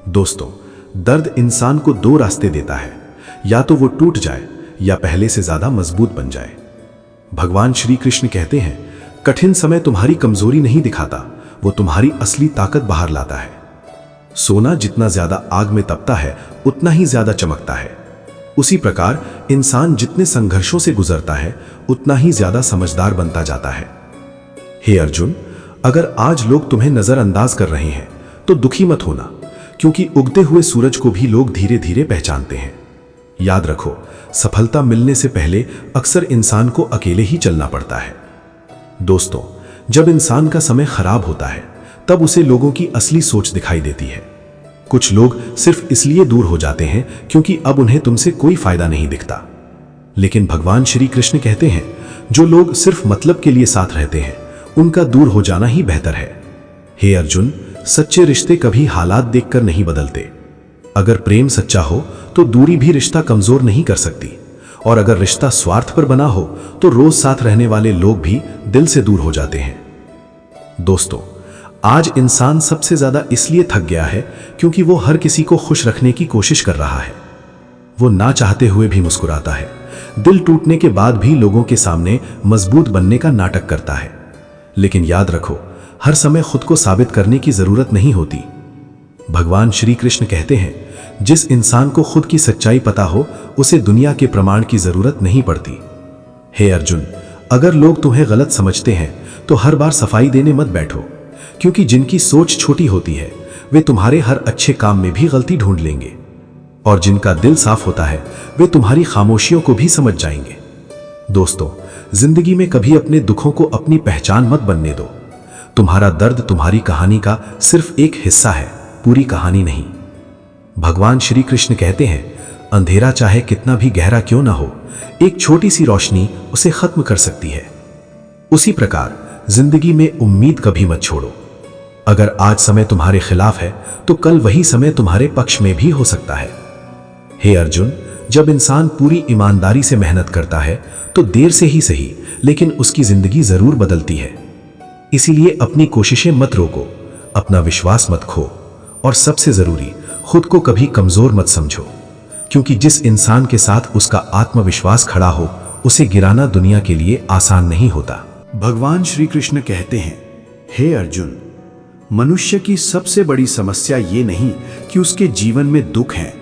दोस्तों, दर्द इंसान को दो रास्ते देता है, या तो वो टूट जाए या पहले से ज्यादा मजबूत बन जाए। भगवान श्री कृष्ण कहते हैं, कठिन समय तुम्हारी कमजोरी नहीं दिखाता, वो तुम्हारी असली ताकत बाहर लाता है। सोना जितना ज्यादा आग में तपता है उतना ही ज्यादा चमकता है। उसी प्रकार इंसान जितने संघर्षों से गुजरता है उतना ही ज्यादा समझदार बनता जाता है। हे अर्जुन, अगर आज लोग तुम्हें नजरअंदाज कर रहे हैं तो दुखी मत होना, क्योंकि उगते हुए सूरज को भी लोग धीरे धीरे पहचानते हैं। याद रखो, सफलता मिलने से पहले अक्सर इंसान को अकेले ही चलना पड़ता है। दोस्तों, जब इंसान का समय खराब होता है तब उसे लोगों की असली सोच दिखाई देती है। कुछ लोग सिर्फ इसलिए दूर हो जाते हैं क्योंकि अब उन्हें तुमसे कोई फायदा नहीं दिखता। लेकिन भगवान श्री कृष्ण कहते हैं, जो लोग सिर्फ मतलब के लिए साथ रहते हैं उनका दूर हो जाना ही बेहतर है। हे अर्जुन, सच्चे रिश्ते कभी हालात देखकर नहीं बदलते। अगर प्रेम सच्चा हो तो दूरी भी रिश्ता कमजोर नहीं कर सकती, और अगर रिश्ता स्वार्थ पर बना हो तो रोज साथ रहने वाले लोग भी दिल से दूर हो जाते हैं। दोस्तों, आज इंसान सबसे ज्यादा इसलिए थक गया है क्योंकि वो हर किसी को खुश रखने की कोशिश कर रहा है। वो ना चाहते हुए भी मुस्कुराता है, दिल टूटने के बाद भी लोगों के सामने मजबूत बनने का नाटक करता है। लेकिन याद रखो, हर समय खुद को साबित करने की जरूरत नहीं होती। भगवान श्री कृष्ण कहते हैं, जिस इंसान को खुद की सच्चाई पता हो उसे दुनिया के प्रमाण की जरूरत नहीं पड़ती। हे अर्जुन, अगर लोग तुम्हें गलत समझते हैं तो हर बार सफाई देने मत बैठो, क्योंकि जिनकी सोच छोटी होती है वे तुम्हारे हर अच्छे काम में भी गलती ढूंढ लेंगे, और जिनका दिल साफ होता है वे तुम्हारी खामोशियों को भी समझ जाएंगे। दोस्तों, जिंदगी में कभी अपने दुखों को अपनी पहचान मत बनने दो। तुम्हारा दर्द तुम्हारी कहानी का सिर्फ एक हिस्सा है, पूरी कहानी नहीं। भगवान श्री कृष्ण कहते हैं, अंधेरा चाहे कितना भी गहरा क्यों ना हो, एक छोटी सी रोशनी उसे खत्म कर सकती है। उसी प्रकार जिंदगी में उम्मीद कभी मत छोड़ो। अगर आज समय तुम्हारे खिलाफ है तो कल वही समय तुम्हारे पक्ष में भी हो सकता है। हे अर्जुन, जब इंसान पूरी ईमानदारी से मेहनत करता है तो देर से ही सही लेकिन उसकी जिंदगी जरूर बदलती है। इसीलिए अपनी कोशिशें मत रोको, अपना विश्वास मत खो, और सबसे जरूरी, खुद को कभी कमजोर मत समझो, क्योंकि जिस इंसान के साथ उसका आत्मविश्वास खड़ा हो उसे गिराना दुनिया के लिए आसान नहीं होता। भगवान श्री कृष्ण कहते हैं, हे अर्जुन, मनुष्य की सबसे बड़ी समस्या ये नहीं कि उसके जीवन में दुख है,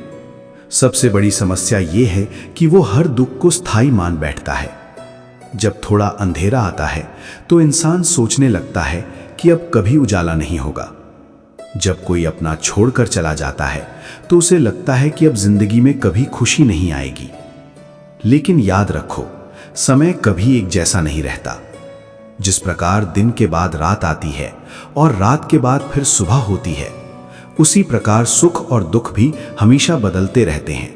सबसे बड़ी समस्या ये है कि वो हर दुख को स्थायी मान बैठता है। जब थोड़ा अंधेरा आता है तो इंसान सोचने लगता है कि अब कभी उजाला नहीं होगा। जब कोई अपना छोड़कर चला जाता है तो उसे लगता है कि अब जिंदगी में कभी खुशी नहीं आएगी। लेकिन याद रखो, समय कभी एक जैसा नहीं रहता। जिस प्रकार दिन के बाद रात आती है और रात के बाद फिर सुबह होती है, उसी प्रकार सुख और दुख भी हमेशा बदलते रहते हैं।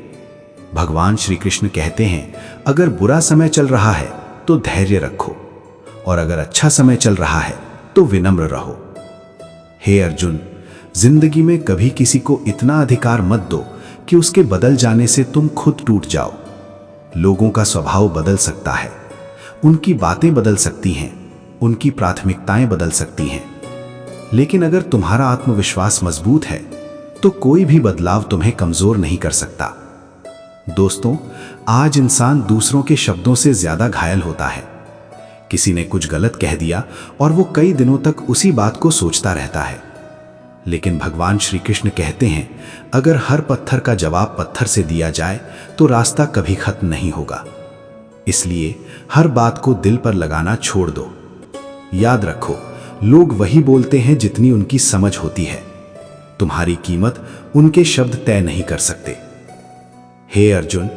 भगवान श्री कृष्ण कहते हैं, अगर बुरा समय चल रहा है तो धैर्य रखो, और अगर अच्छा समय चल रहा है तो विनम्र रहो। हे अर्जुन, जिंदगी में कभी किसी को इतना अधिकार मत दो कि उसके बदल जाने से तुम खुद टूट जाओ। लोगों का स्वभाव बदल सकता है, उनकी बातें बदल सकती हैं, उनकी प्राथमिकताएं बदल सकती हैं, लेकिन अगर तुम्हारा आत्मविश्वास मजबूत है तो कोई भी बदलाव तुम्हें कमजोर नहीं कर सकता। दोस्तों, आज इंसान दूसरों के शब्दों से ज्यादा घायल होता है। किसी ने कुछ गलत कह दिया और वो कई दिनों तक उसी बात को सोचता रहता है। लेकिन भगवान श्री कृष्ण कहते हैं, अगर हर पत्थर का जवाब पत्थर से दिया जाए तो रास्ता कभी खत्म नहीं होगा। इसलिए हर बात को दिल पर लगाना छोड़ दो। याद रखो, लोग वही बोलते हैं जितनी उनकी समझ होती है। तुम्हारी कीमत उनके शब्द तय नहीं कर सकते। हे अर्जुन,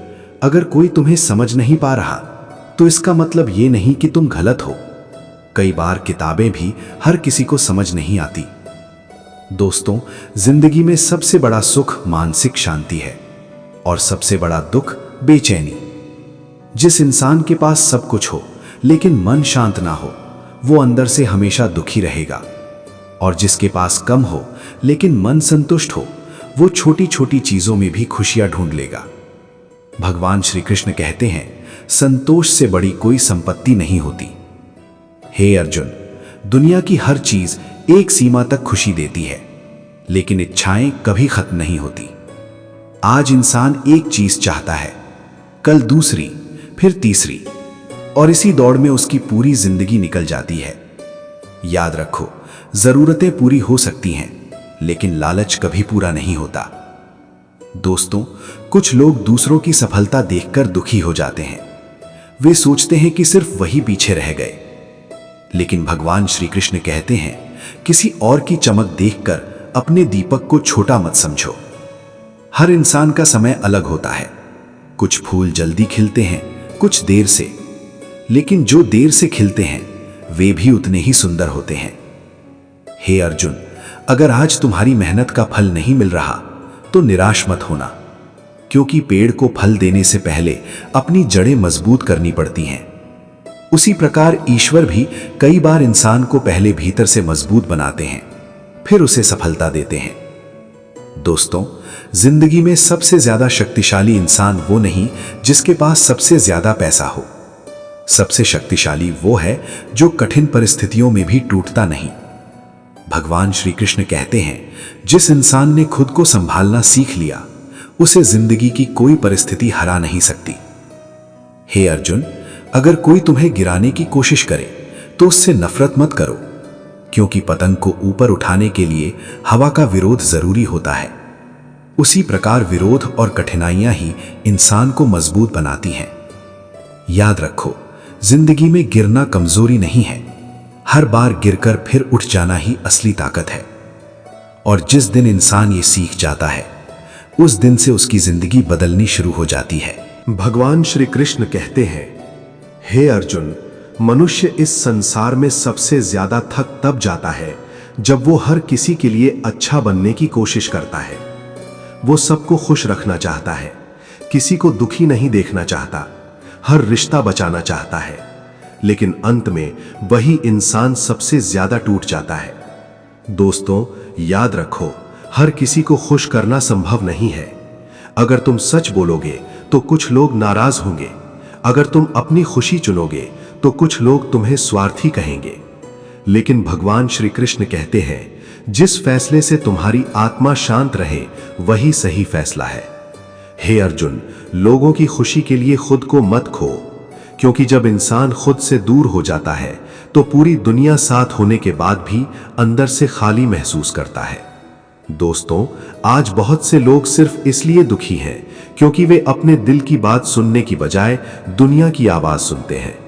अगर कोई तुम्हें समझ नहीं पा रहा तो इसका मतलब ये नहीं कि तुम गलत हो। कई बार किताबें भी हर किसी को समझ नहीं आती। दोस्तों, जिंदगी में सबसे बड़ा सुख मानसिक शांति है और सबसे बड़ा दुख बेचैनी। जिस इंसान के पास सब कुछ हो लेकिन मन शांत ना हो, वो अंदर से हमेशा दुखी रहेगा, और जिसके पास कम हो लेकिन मन संतुष्ट हो, वो छोटी छोटी चीजों में भी खुशियां ढूंढ लेगा। भगवान श्री कृष्ण कहते हैं, संतोष से बड़ी कोई संपत्ति नहीं होती। हे अर्जुन, दुनिया की हर चीज एक सीमा तक खुशी देती है, लेकिन इच्छाएं कभी खत्म नहीं होती। आज इंसान एक चीज चाहता है, कल दूसरी, फिर तीसरी, और इसी दौड़ में उसकी पूरी जिंदगी निकल जाती है। याद रखो, जरूरतें पूरी हो सकती हैं, लेकिन लालच कभी पूरा नहीं होता। दोस्तों, कुछ लोग दूसरों की सफलता देखकर दुखी हो जाते हैं। वे सोचते हैं कि सिर्फ वही पीछे रह गए। लेकिन भगवान श्री कृष्ण कहते हैं, किसी और की चमक देखकर अपने दीपक को छोटा मत समझो। हर इंसान का समय अलग होता है। कुछ फूल जल्दी खिलते हैं, कुछ देर से, लेकिन जो देर से खिलते हैं वे भी उतने ही सुंदर होते हैं। हे अर्जुन, अगर आज तुम्हारी मेहनत का फल नहीं मिल रहा तो निराश मत होना, क्योंकि पेड़ को फल देने से पहले अपनी जड़ें मजबूत करनी पड़ती हैं। उसी प्रकार ईश्वर भी कई बार इंसान को पहले भीतर से मजबूत बनाते हैं, फिर उसे सफलता देते हैं। दोस्तों, जिंदगी में सबसे ज्यादा शक्तिशाली इंसान वो नहीं जिसके पास सबसे ज्यादा पैसा हो। सबसे शक्तिशाली वो है जो कठिन परिस्थितियों में भी टूटता नहीं। भगवान श्री कृष्ण कहते हैं, जिस इंसान ने खुद को संभालना सीख लिया उसे जिंदगी की कोई परिस्थिति हरा नहीं सकती। हे अर्जुन, अगर कोई तुम्हें गिराने की कोशिश करे तो उससे नफरत मत करो, क्योंकि पतंग को ऊपर उठाने के लिए हवा का विरोध जरूरी होता है। उसी प्रकार विरोध और कठिनाइयां ही इंसान को मजबूत बनाती हैं। याद रखो, जिंदगी में गिरना कमजोरी नहीं है, हर बार गिरकर फिर उठ जाना ही असली ताकत है। और जिस दिन इंसान ये सीख जाता है उस दिन से उसकी जिंदगी बदलनी शुरू हो जाती है। भगवान श्री कृष्ण कहते हैं, हे अर्जुन, मनुष्य इस संसार में सबसे ज्यादा थक तब जाता है जब वो हर किसी के लिए अच्छा बनने की कोशिश करता है। वो सबको खुश रखना चाहता है, किसी को दुखी नहीं देखना चाहता, हर रिश्ता बचाना चाहता है, लेकिन अंत में वही इंसान सबसे ज्यादा टूट जाता है। दोस्तों, याद रखो, हर किसी को खुश करना संभव नहीं है। अगर तुम सच बोलोगे तो कुछ लोग नाराज होंगे, अगर तुम अपनी खुशी चुनोगे तो कुछ लोग तुम्हें स्वार्थी कहेंगे। लेकिन भगवान श्री कृष्ण कहते हैं, जिस फैसले से तुम्हारी आत्मा शांत रहे वही सही फैसला है। हे अर्जुन, लोगों की खुशी के लिए खुद को मत खो, क्योंकि जब इंसान खुद से दूर हो जाता है तो पूरी दुनिया साथ होने के बाद भी अंदर से खाली महसूस करता है। दोस्तों, आज बहुत से लोग सिर्फ इसलिए दुखी हैं क्योंकि वे अपने दिल की बात सुनने की बजाय दुनिया की आवाज सुनते हैं।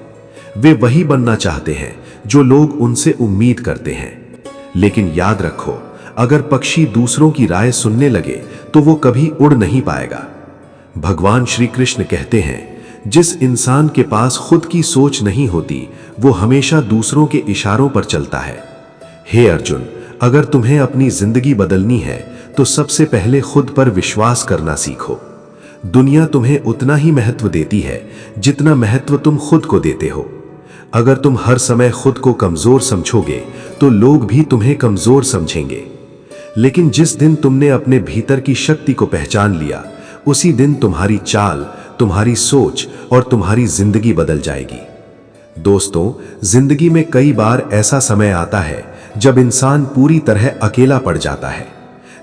वे वही बनना चाहते हैं जो लोग उनसे उम्मीद करते हैं। लेकिन याद रखो, अगर पक्षी दूसरों की राय सुनने लगे तो वो कभी उड़ नहीं पाएगा। भगवान श्री कृष्ण कहते हैं, जिस इंसान के पास खुद की सोच नहीं होती वो हमेशा दूसरों के इशारों पर चलता है। हे अर्जुन, अगर तुम्हें अपनी जिंदगी बदलनी है तो सबसे पहले खुद पर विश्वास करना सीखो। दुनिया तुम्हें उतना ही महत्व देती है जितना महत्व तुम खुद को देते हो। अगर तुम हर समय खुद को कमजोर समझोगे तो लोग भी तुम्हें कमजोर समझेंगे। लेकिन जिस दिन तुमने अपने भीतर की शक्ति को पहचान लिया, उसी दिन तुम्हारी चाल, तुम्हारी सोच और तुम्हारी जिंदगी बदल जाएगी। दोस्तों, जिंदगी में कई बार ऐसा समय आता है जब इंसान पूरी तरह अकेला पड़ जाता है।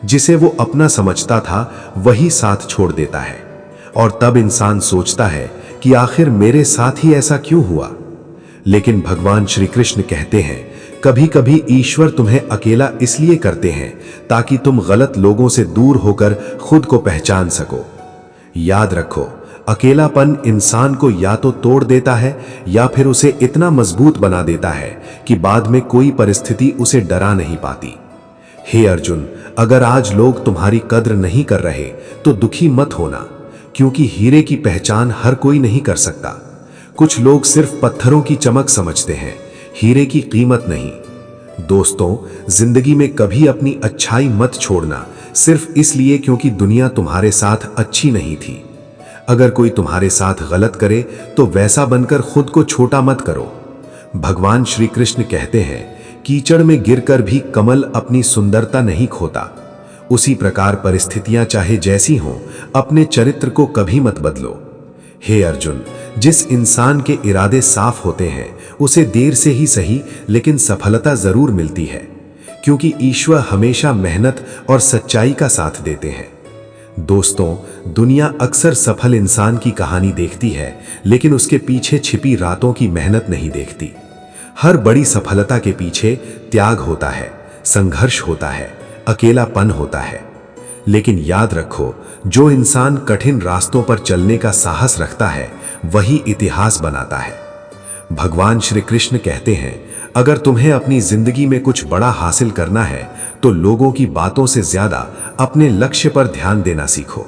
जिसे वो अपना समझता था वही साथ छोड़ देता है, और तब इंसान सोचता है कि आखिर मेरे साथ ही ऐसा क्यों हुआ। लेकिन भगवान श्री कृष्ण कहते हैं, कभी कभी ईश्वर तुम्हें अकेला इसलिए करते हैं ताकि तुम गलत लोगों से दूर होकर खुद को पहचान सको। याद रखो, अकेलापन इंसान को या तो तोड़ देता है या फिर उसे इतना मजबूत बना देता है कि बाद में कोई परिस्थिति उसे डरा नहीं पाती। हे अर्जुन, अगर आज लोग तुम्हारी कद्र नहीं कर रहे तो दुखी मत होना, क्योंकि हीरे की पहचान हर कोई नहीं कर सकता। कुछ लोग सिर्फ पत्थरों की चमक समझते हैं, हीरे की कीमत नहीं। दोस्तों, जिंदगी में कभी अपनी अच्छाई मत छोड़ना सिर्फ इसलिए क्योंकि दुनिया तुम्हारे साथ अच्छी नहीं थी। अगर कोई तुम्हारे साथ गलत करे तो वैसा बनकर खुद को छोटा मत करो। भगवान श्री कृष्ण कहते हैं, कीचड़ में गिरकर भी कमल अपनी सुंदरता नहीं खोता। उसी प्रकार परिस्थितियां चाहे जैसी हों, अपने चरित्र को कभी मत बदलो। हे अर्जुन, जिस इंसान के इरादे साफ होते हैं उसे देर से ही सही लेकिन सफलता जरूर मिलती है, क्योंकि ईश्वर हमेशा मेहनत और सच्चाई का साथ देते हैं। दोस्तों, दुनिया अक्सर सफल इंसान की कहानी देखती है, लेकिन उसके पीछे छिपी रातों की मेहनत नहीं देखती। हर बड़ी सफलता के पीछे त्याग होता है, संघर्ष होता है, अकेलापन होता है। लेकिन याद रखो, जो इंसान कठिन रास्तों पर चलने का साहस रखता है, वही इतिहास बनाता है। भगवान श्री कृष्ण कहते हैं, अगर तुम्हें अपनी जिंदगी में कुछ बड़ा हासिल करना है तो लोगों की बातों से ज्यादा अपने लक्ष्य पर ध्यान देना सीखो।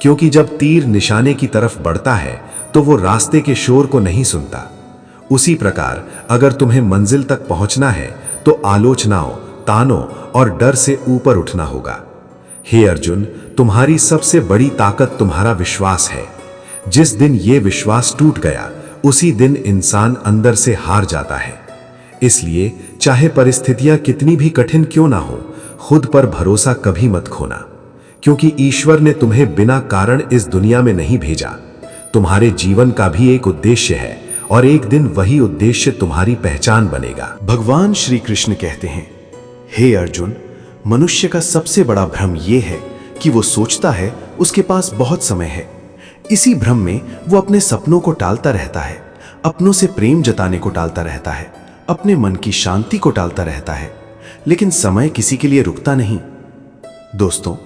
क्योंकि जब तीर निशाने की तरफ बढ़ता है तो वो रास्ते के शोर को नहीं सुनता। उसी प्रकार अगर तुम्हें मंजिल तक पहुंचना है तो आलोचनाओं, तानों और डर से ऊपर उठना होगा। हे अर्जुन, तुम्हारी सबसे बड़ी ताकत तुम्हारा विश्वास है। जिस दिन ये विश्वास टूट गया, उसी दिन इंसान अंदर से हार जाता है। इसलिए चाहे परिस्थितियां कितनी भी कठिन क्यों ना हो, खुद पर भरोसा कभी मत खोना। क्योंकि ईश्वर ने तुम्हें बिना कारण इस दुनिया में नहीं भेजा। तुम्हारे जीवन का भी एक उद्देश्य है और एक दिन वही उद्देश्य तुम्हारी पहचान बनेगा। भगवान श्री कृष्ण कहते हैं, हे अर्जुन, मनुष्य का सबसे बड़ा भ्रम यह है कि वो सोचता है उसके पास बहुत समय है। इसी भ्रम में वो अपने सपनों को टालता रहता है, अपनों से प्रेम जताने को टालता रहता है, अपने मन की शांति को टालता रहता है। लेकिन समय किसी के लिए रुकता नहीं। दोस्तों,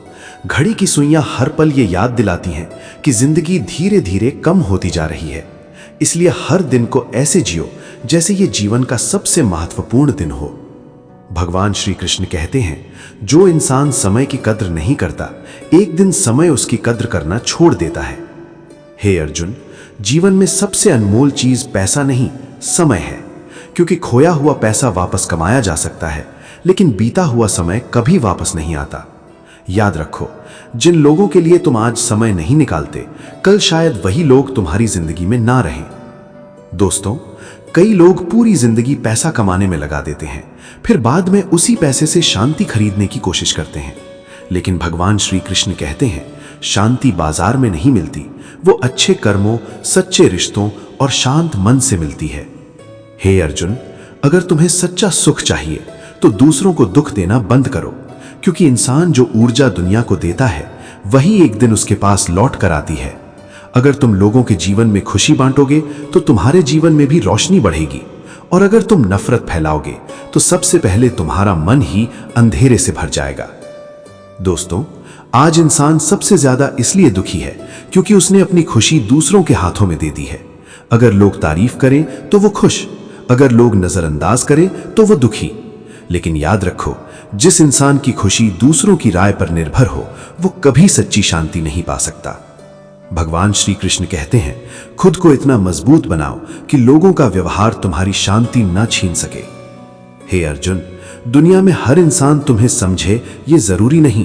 घड़ी की सुइयां हर पल ये याद दिलाती हैं कि जिंदगी धीरे धीरे कम होती जा रही है। इसलिए हर दिन को ऐसे जियो जैसे ये जीवन का सबसे महत्वपूर्ण दिन हो। भगवान श्री कृष्ण कहते हैं, जो इंसान समय की कद्र नहीं करता, एक दिन समय उसकी कद्र करना छोड़ देता है। हे अर्जुन, जीवन में सबसे अनमोल चीज पैसा नहीं, समय है। क्योंकि खोया हुआ पैसा वापस कमाया जा सकता है, लेकिन बीता हुआ समय कभी वापस नहीं आता। याद रखो, जिन लोगों के लिए तुम आज समय नहीं निकालते, कल शायद वही लोग तुम्हारी जिंदगी में ना रहें। दोस्तों, कई लोग पूरी जिंदगी पैसा कमाने में लगा देते हैं, फिर बाद में उसी पैसे से शांति खरीदने की कोशिश करते हैं। लेकिन भगवान श्री कृष्ण कहते हैं, शांति बाजार में नहीं मिलती, वो अच्छे कर्मों, सच्चे रिश्तों और शांत मन से मिलती है। हे अर्जुन, अगर तुम्हें सच्चा सुख चाहिए तो दूसरों को दुख देना बंद करो। क्योंकि इंसान जो ऊर्जा दुनिया को देता है, वही एक दिन उसके पास लौट कर आती है। अगर तुम लोगों के जीवन में खुशी बांटोगे तो तुम्हारे जीवन में भी रोशनी बढ़ेगी। और अगर तुम नफरत फैलाओगे तो सबसे पहले तुम्हारा मन ही अंधेरे से भर जाएगा। दोस्तों, आज इंसान सबसे ज्यादा इसलिए दुखी है क्योंकि उसने अपनी खुशी दूसरों के हाथों में दे दी है। अगर लोग तारीफ करें तो वो खुश, अगर लोग नजरअंदाज करें तो वो दुखी। लेकिन याद रखो, जिस इंसान की खुशी दूसरों की राय पर निर्भर हो, वो कभी सच्ची शांति नहीं पा सकता। भगवान श्री कृष्ण कहते हैं, खुद को इतना मजबूत बनाओ कि लोगों का व्यवहार तुम्हारी शांति न छीन सके। हे अर्जुन, दुनिया में हर इंसान तुम्हें समझे ये जरूरी नहीं,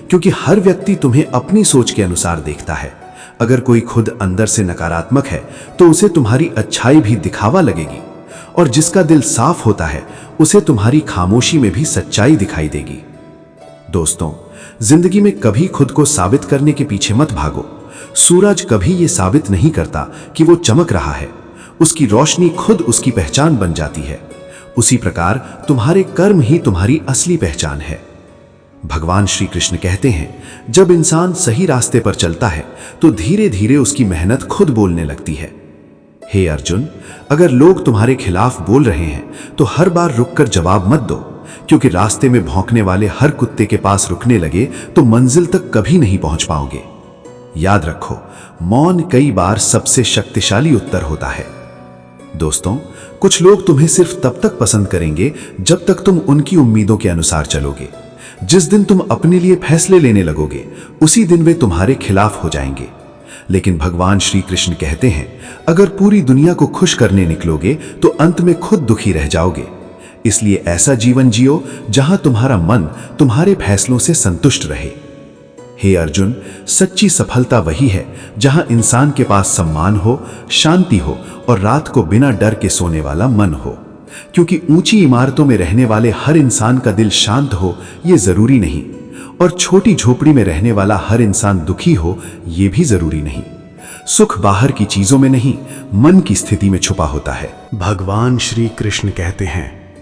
क्योंकि हर व्यक्ति तुम्हें अपनी सोच के अनुसार देखता है। अगर कोई खुद अंदर से नकारात्मक है तो उसे तुम्हारी अच्छाई भी दिखावा लगेगी, और जिसका दिल साफ होता है उसे तुम्हारी खामोशी में भी सच्चाई दिखाई देगी। दोस्तों, जिंदगी में कभी खुद को साबित करने के पीछे मत भागो। सूरज कभी ये साबित नहीं करता कि वो चमक रहा है, उसकी रोशनी खुद उसकी पहचान बन जाती है। उसी प्रकार तुम्हारे कर्म ही तुम्हारी असली पहचान है। भगवान श्री कृष्ण कहते हैं, जब इंसान सही रास्ते पर चलता है तो धीरे धीरे उसकी मेहनत खुद बोलने लगती है। हे अर्जुन, अगर लोग तुम्हारे खिलाफ बोल रहे हैं तो हर बार रुककर जवाब मत दो, क्योंकि रास्ते में भौंकने वाले हर कुत्ते के पास रुकने लगे तो मंजिल तक कभी नहीं पहुंच पाओगे। याद रखो, मौन कई बार सबसे शक्तिशाली उत्तर होता है। दोस्तों, कुछ लोग तुम्हें सिर्फ तब तक पसंद करेंगे जब तक तुम उनकी उम्मीदों के अनुसार चलोगे। जिस दिन तुम अपने लिए फैसले लेने लगोगे, उसी दिन वे तुम्हारे खिलाफ हो जाएंगे। लेकिन भगवान श्री कृष्ण कहते हैं, अगर पूरी दुनिया को खुश करने निकलोगे तो अंत में खुद दुखी रह जाओगे। इसलिए ऐसा जीवन जियो जहां तुम्हारा मन तुम्हारे फैसलों से संतुष्ट रहे। हे अर्जुन, सच्ची सफलता वही है जहां इंसान के पास सम्मान हो, शांति हो और रात को बिना डर के सोने वाला मन हो। क्योंकि ऊंची इमारतों में रहने वाले हर इंसान का दिल शांत हो ये जरूरी नहीं, और छोटी झोपड़ी में रहने वाला हर इंसान दुखी हो ये भी जरूरी नहीं। सुख बाहर की चीजों में नहीं, मन की स्थिति में छुपा होता है। भगवान श्री कृष्ण कहते हैं,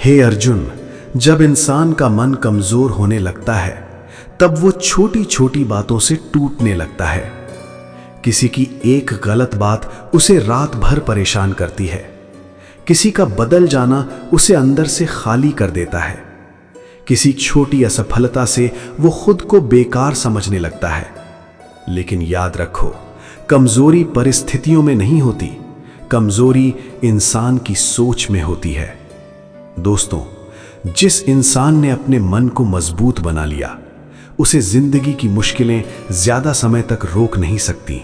हे अर्जुन, जब इंसान का मन कमजोर होने लगता है तब वो छोटी छोटी बातों से टूटने लगता है। किसी की एक गलत बात उसे रात भर परेशान करती है। किसी का बदल जाना उसे अंदर से खाली कर देता है। किसी छोटी असफलता से वो खुद को बेकार समझने लगता है। लेकिन याद रखो, कमजोरी परिस्थितियों में नहीं होती, कमजोरी इंसान की सोच में होती है। दोस्तों, जिस इंसान ने अपने मन को मजबूत बना लिया, उसे जिंदगी की मुश्किलें ज्यादा समय तक रोक नहीं सकती।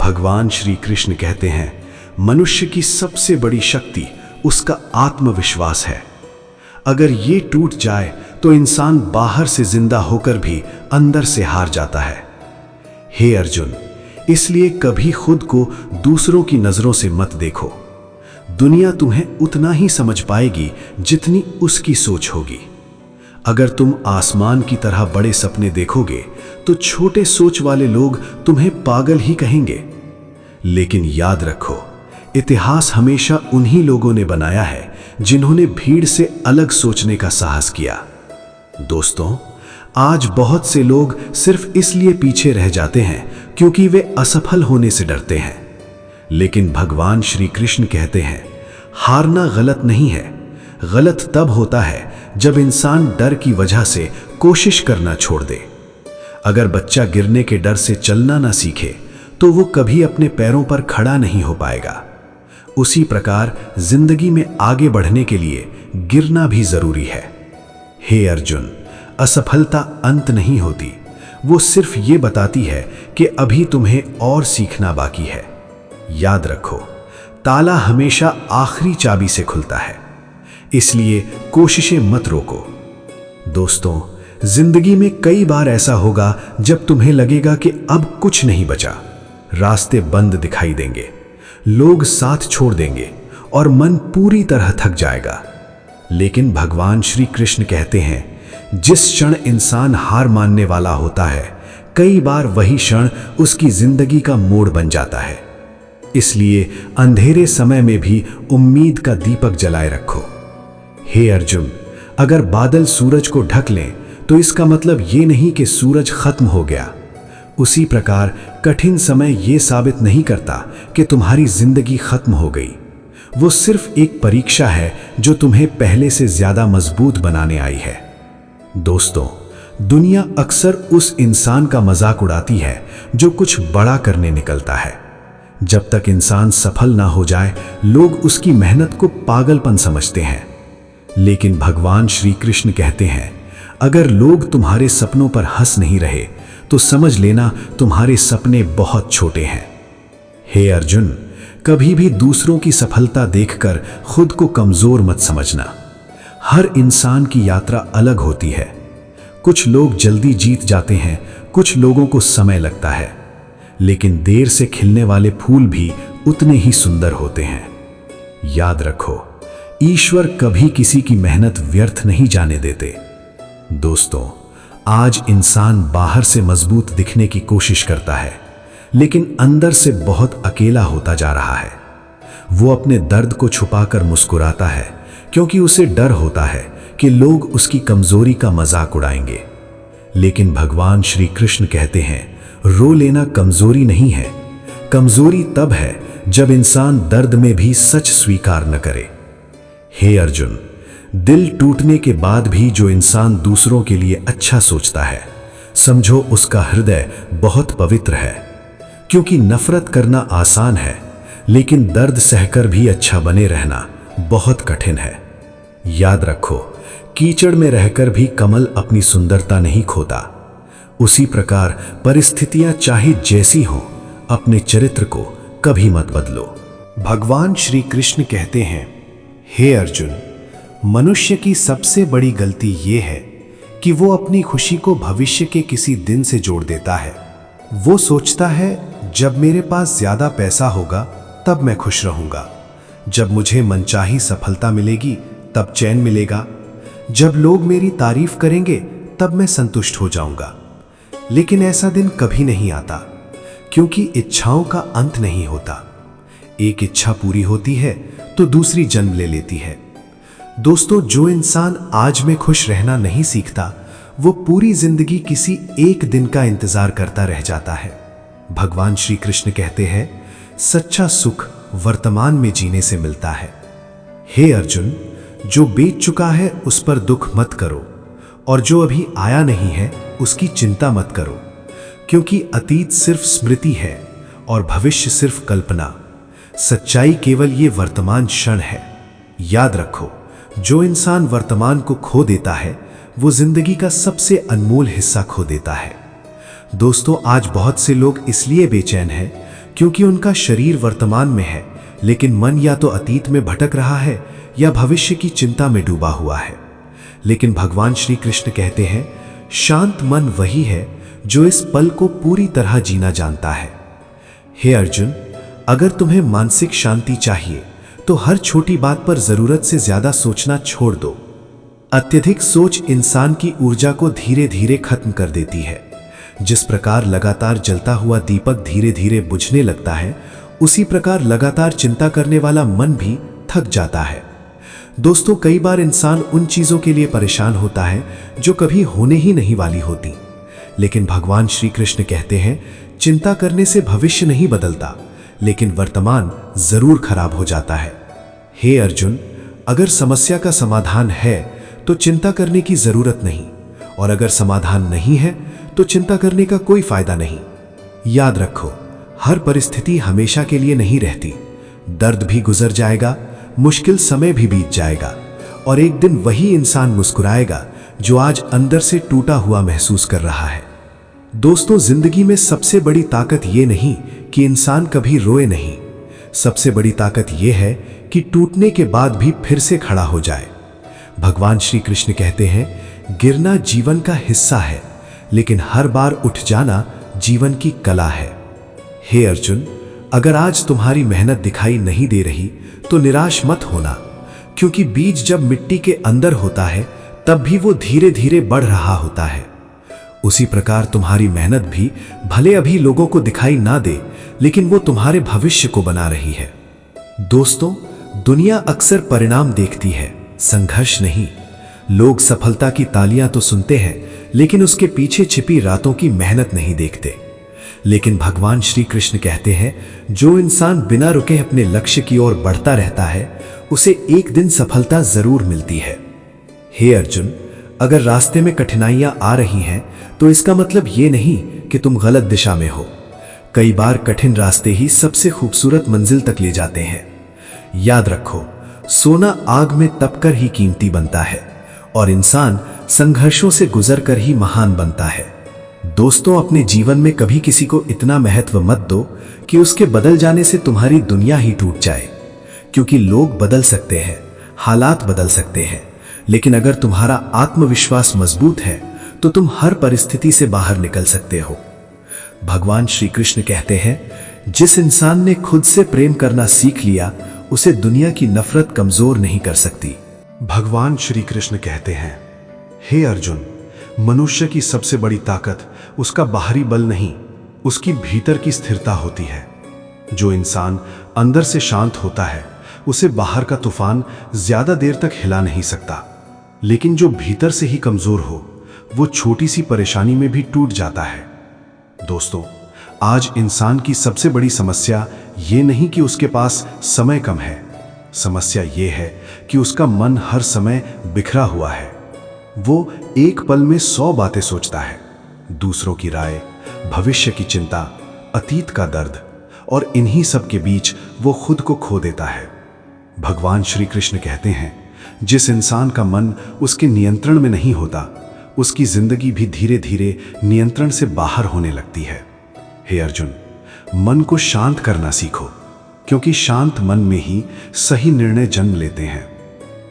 भगवान श्री कृष्ण कहते हैं, मनुष्य की सबसे बड़ी शक्ति उसका आत्मविश्वास है। अगर ये टूट जाए तो इंसान बाहर से जिंदा होकर भी अंदर से हार जाता है। हे अर्जुन, इसलिए कभी खुद को दूसरों की नजरों से मत देखो। दुनिया तुम्हें उतना ही समझ पाएगी जितनी उसकी सोच होगी। अगर तुम आसमान की तरह बड़े सपने देखोगे तो छोटे सोच वाले लोग तुम्हें पागल ही कहेंगे। लेकिन याद रखो, इतिहास हमेशा उन्हीं लोगों ने बनाया है जिन्होंने भीड़ से अलग सोचने का साहस किया। दोस्तों, आज बहुत से लोग सिर्फ इसलिए पीछे रह जाते हैं क्योंकि वे असफल होने से डरते हैं। लेकिन भगवान श्री कृष्ण कहते हैं, हारना गलत नहीं है। गलत तब होता है जब इंसान डर की वजह से कोशिश करना छोड़ दे। अगर बच्चा गिरने के डर से चलना ना सीखे तो वो कभी अपने पैरों पर खड़ा नहीं हो पाएगा। उसी प्रकार जिंदगी में आगे बढ़ने के लिए गिरना भी जरूरी है। हे अर्जुन, असफलता अंत नहीं होती, वो सिर्फ ये बताती है कि अभी तुम्हें और सीखना बाकी है। याद रखो, ताला हमेशा आखिरी चाबी से खुलता है, इसलिए कोशिशें मत रोको। दोस्तों, जिंदगी में कई बार ऐसा होगा जब तुम्हें लगेगा कि अब कुछ नहीं बचा। रास्ते बंद दिखाई देंगे, लोग साथ छोड़ देंगे और मन पूरी तरह थक जाएगा। लेकिन भगवान श्री कृष्ण कहते हैं, जिस क्षण इंसान हार मानने वाला होता है, कई बार वही क्षण उसकी जिंदगी का मोड़ बन जाता है। इसलिए अंधेरे समय में भी उम्मीद का दीपक जलाए रखो। हे अर्जुन, अगर बादल सूरज को ढक लें तो इसका मतलब ये नहीं कि सूरज खत्म हो गया। उसी प्रकार कठिन समय ये साबित नहीं करता कि तुम्हारी जिंदगी खत्म हो गई। वो सिर्फ एक परीक्षा है जो तुम्हें पहले से ज्यादा मजबूत बनाने आई है। दोस्तों, दुनिया अक्सर उस इंसान का मजाक उड़ाती है जो कुछ बड़ा करने निकलता है। जब तक इंसान सफल ना हो जाए, लोग उसकी मेहनत को पागलपन समझते हैं। लेकिन भगवान श्री कृष्ण कहते हैं, अगर लोग तुम्हारे सपनों पर हंस नहीं रहे तो समझ लेना तुम्हारे सपने बहुत छोटे हैं। हे अर्जुन, कभी भी दूसरों की सफलता देखकर खुद को कमजोर मत समझना। हर इंसान की यात्रा अलग होती है। कुछ लोग जल्दी जीत जाते हैं, कुछ लोगों को समय लगता है, लेकिन देर से खिलने वाले फूल भी उतने ही सुंदर होते हैं। याद रखो, ईश्वर कभी किसी की मेहनत व्यर्थ नहीं जाने देते। दोस्तों, आज इंसान बाहर से मजबूत दिखने की कोशिश करता है, लेकिन अंदर से बहुत अकेला होता जा रहा है। वो अपने दर्द को छुपाकर मुस्कुराता है क्योंकि उसे डर होता है कि लोग उसकी कमजोरी का मजाक उड़ाएंगे। लेकिन भगवान श्री कृष्ण कहते हैं, रो लेना कमजोरी नहीं है। कमजोरी तब है जब इंसान दर्द में भी सच स्वीकार न करे। हे अर्जुन, दिल टूटने के बाद भी जो इंसान दूसरों के लिए अच्छा सोचता है, समझो उसका हृदय बहुत पवित्र है। क्योंकि नफरत करना आसान है, लेकिन दर्द सहकर भी अच्छा बने रहना बहुत कठिन है। याद रखो, कीचड़ में रहकर भी कमल अपनी सुंदरता नहीं खोता। उसी प्रकार परिस्थितियां चाहे जैसी हों, अपने चरित्र को कभी मत बदलो। भगवान श्री कृष्ण कहते हैं, हे अर्जुन, मनुष्य की सबसे बड़ी गलती ये है कि वो अपनी खुशी को भविष्य के किसी दिन से जोड़ देता है। वो सोचता है, जब मेरे पास ज्यादा पैसा होगा तब मैं खुश रहूंगा, जब मुझे मनचाही सफलता मिलेगी तब चैन मिलेगा, जब लोग मेरी तारीफ करेंगे तब मैं संतुष्ट हो जाऊंगा। लेकिन ऐसा दिन कभी नहीं आता, क्योंकि इच्छाओं का अंत नहीं होता। एक इच्छा पूरी होती है तो दूसरी जन्म ले लेती है। दोस्तों, जो इंसान आज में खुश रहना नहीं सीखता, वो पूरी जिंदगी किसी एक दिन का इंतजार करता रह जाता है। भगवान श्री कृष्ण कहते हैं, सच्चा सुख वर्तमान में जीने से मिलता है। हे अर्जुन, जो बीत चुका है उस पर दुख मत करो, और जो अभी आया नहीं है उसकी चिंता मत करो, क्योंकि अतीत सिर्फ स्मृति है और भविष्य सिर्फ कल्पना। सच्चाई केवल ये वर्तमान क्षण है। याद रखो, जो इंसान वर्तमान को खो देता है वो जिंदगी का सबसे अनमोल हिस्सा खो देता है। दोस्तों, आज बहुत से लोग इसलिए बेचैन हैं क्योंकि उनका शरीर वर्तमान में है, लेकिन मन या तो अतीत में भटक रहा है या भविष्य की चिंता में डूबा हुआ है। लेकिन भगवान श्री कृष्ण कहते हैं, शांत मन वही है जो इस पल को पूरी तरह जीना जानता है। हे अर्जुन, अगर तुम्हें मानसिक शांति चाहिए तो हर छोटी बात पर जरूरत से ज्यादा सोचना छोड़ दो। अत्यधिक सोच इंसान की ऊर्जा को धीरे धीरे खत्म कर देती है। जिस प्रकार लगातार जलता हुआ दीपक धीरे धीरे बुझने लगता है, उसी प्रकार लगातार चिंता करने वाला मन भी थक जाता है। दोस्तों, कई बार इंसान उन चीजों के लिए परेशान होता है जो कभी होने ही नहीं वाली होती, लेकिन भगवान श्री कृष्ण कहते हैं, चिंता करने से भविष्य नहीं बदलता, लेकिन वर्तमान जरूर खराब हो जाता है। हे अर्जुन, अगर समस्या का समाधान है तो चिंता करने की जरूरत नहीं, और अगर समाधान नहीं है तो चिंता करने का कोई फायदा नहीं। याद रखो, हर परिस्थिति हमेशा के लिए नहीं रहती। दर्द भी गुजर जाएगा, मुश्किल समय भी बीत जाएगा, और एक दिन वही इंसान मुस्कुराएगा जो आज अंदर से टूटा हुआ महसूस कर रहा है। दोस्तों, जिंदगी में सबसे बड़ी ताकत ये नहीं कि इंसान कभी रोए नहीं। सबसे बड़ी ताकत यह है कि टूटने के बाद भी फिर से खड़ा हो जाए। भगवान श्री कृष्ण कहते हैं, गिरना जीवन का हिस्सा है, लेकिन हर बार उठ जाना जीवन की कला है। हे अर्जुन, अगर आज तुम्हारी मेहनत दिखाई नहीं दे रही तो निराश मत होना, क्योंकि बीज जब मिट्टी के अंदर होता है तब भी वो धीरे धीरे बढ़ रहा होता है। उसी प्रकार तुम्हारी मेहनत भी भले अभी लोगों को दिखाई ना दे, लेकिन वो तुम्हारे भविष्य को बना रही है। दोस्तों, दुनिया अक्सर परिणाम देखती है, संघर्ष नहीं। लोग सफलता की तालियां तो सुनते हैं, लेकिन उसके पीछे छिपी रातों की मेहनत नहीं देखते। लेकिन भगवान श्री कृष्ण कहते हैं, जो इंसान बिना रुके अपने लक्ष्य की ओर बढ़ता रहता है, उसे एक दिन सफलता जरूर मिलती है। हे अर्जुन, अगर रास्ते में कठिनाइयां आ रही हैं तो इसका मतलब ये नहीं कि तुम गलत दिशा में हो। कई बार कठिन रास्ते ही सबसे खूबसूरत मंजिल तक ले जाते हैं। याद रखो, सोना आग में तपकर ही कीमती बनता है, और इंसान संघर्षों से गुजरकर ही महान बनता है। दोस्तों, अपने जीवन में कभी किसी को इतना महत्व मत दो कि उसके बदल जाने से तुम्हारी दुनिया ही टूट जाए, क्योंकि लोग बदल सकते हैं, हालात बदल सकते हैं, लेकिन अगर तुम्हारा आत्मविश्वास मजबूत है तो तुम हर परिस्थिति से बाहर निकल सकते हो। भगवान श्री कृष्ण कहते हैं, जिस इंसान ने खुद से प्रेम करना सीख लिया, उसे दुनिया की नफरत कमजोर नहीं कर सकती। भगवान श्री कृष्ण कहते हैं, हे अर्जुन, मनुष्य की सबसे बड़ी ताकत उसका बाहरी बल नहीं, उसकी भीतर की स्थिरता होती है। जो इंसान अंदर से शांत होता है, उसे बाहर का तूफान ज्यादा देर तक हिला नहीं सकता, लेकिन जो भीतर से ही कमजोर हो, वो छोटी सी परेशानी में भी टूट जाता है। दोस्तों, आज इंसान की सबसे बड़ी समस्या ये नहीं कि उसके पास समय कम है। समस्या ये है कि उसका मन हर समय बिखरा हुआ है। वो एक पल में 100 बातें सोचता है, दूसरों की राय, भविष्य की चिंता, अतीत का दर्द, और इन्हीं सब के बीच वो खुद को खो देता है। भगवान श्री कृष्ण कहते हैं, जिस इंसान का मन उसके नियंत्रण में नहीं होता, उसकी जिंदगी भी धीरे धीरे नियंत्रण से बाहर होने लगती है। हे अर्जुन, मन को शांत करना सीखो, क्योंकि शांत मन में ही सही निर्णय जन्म लेते हैं।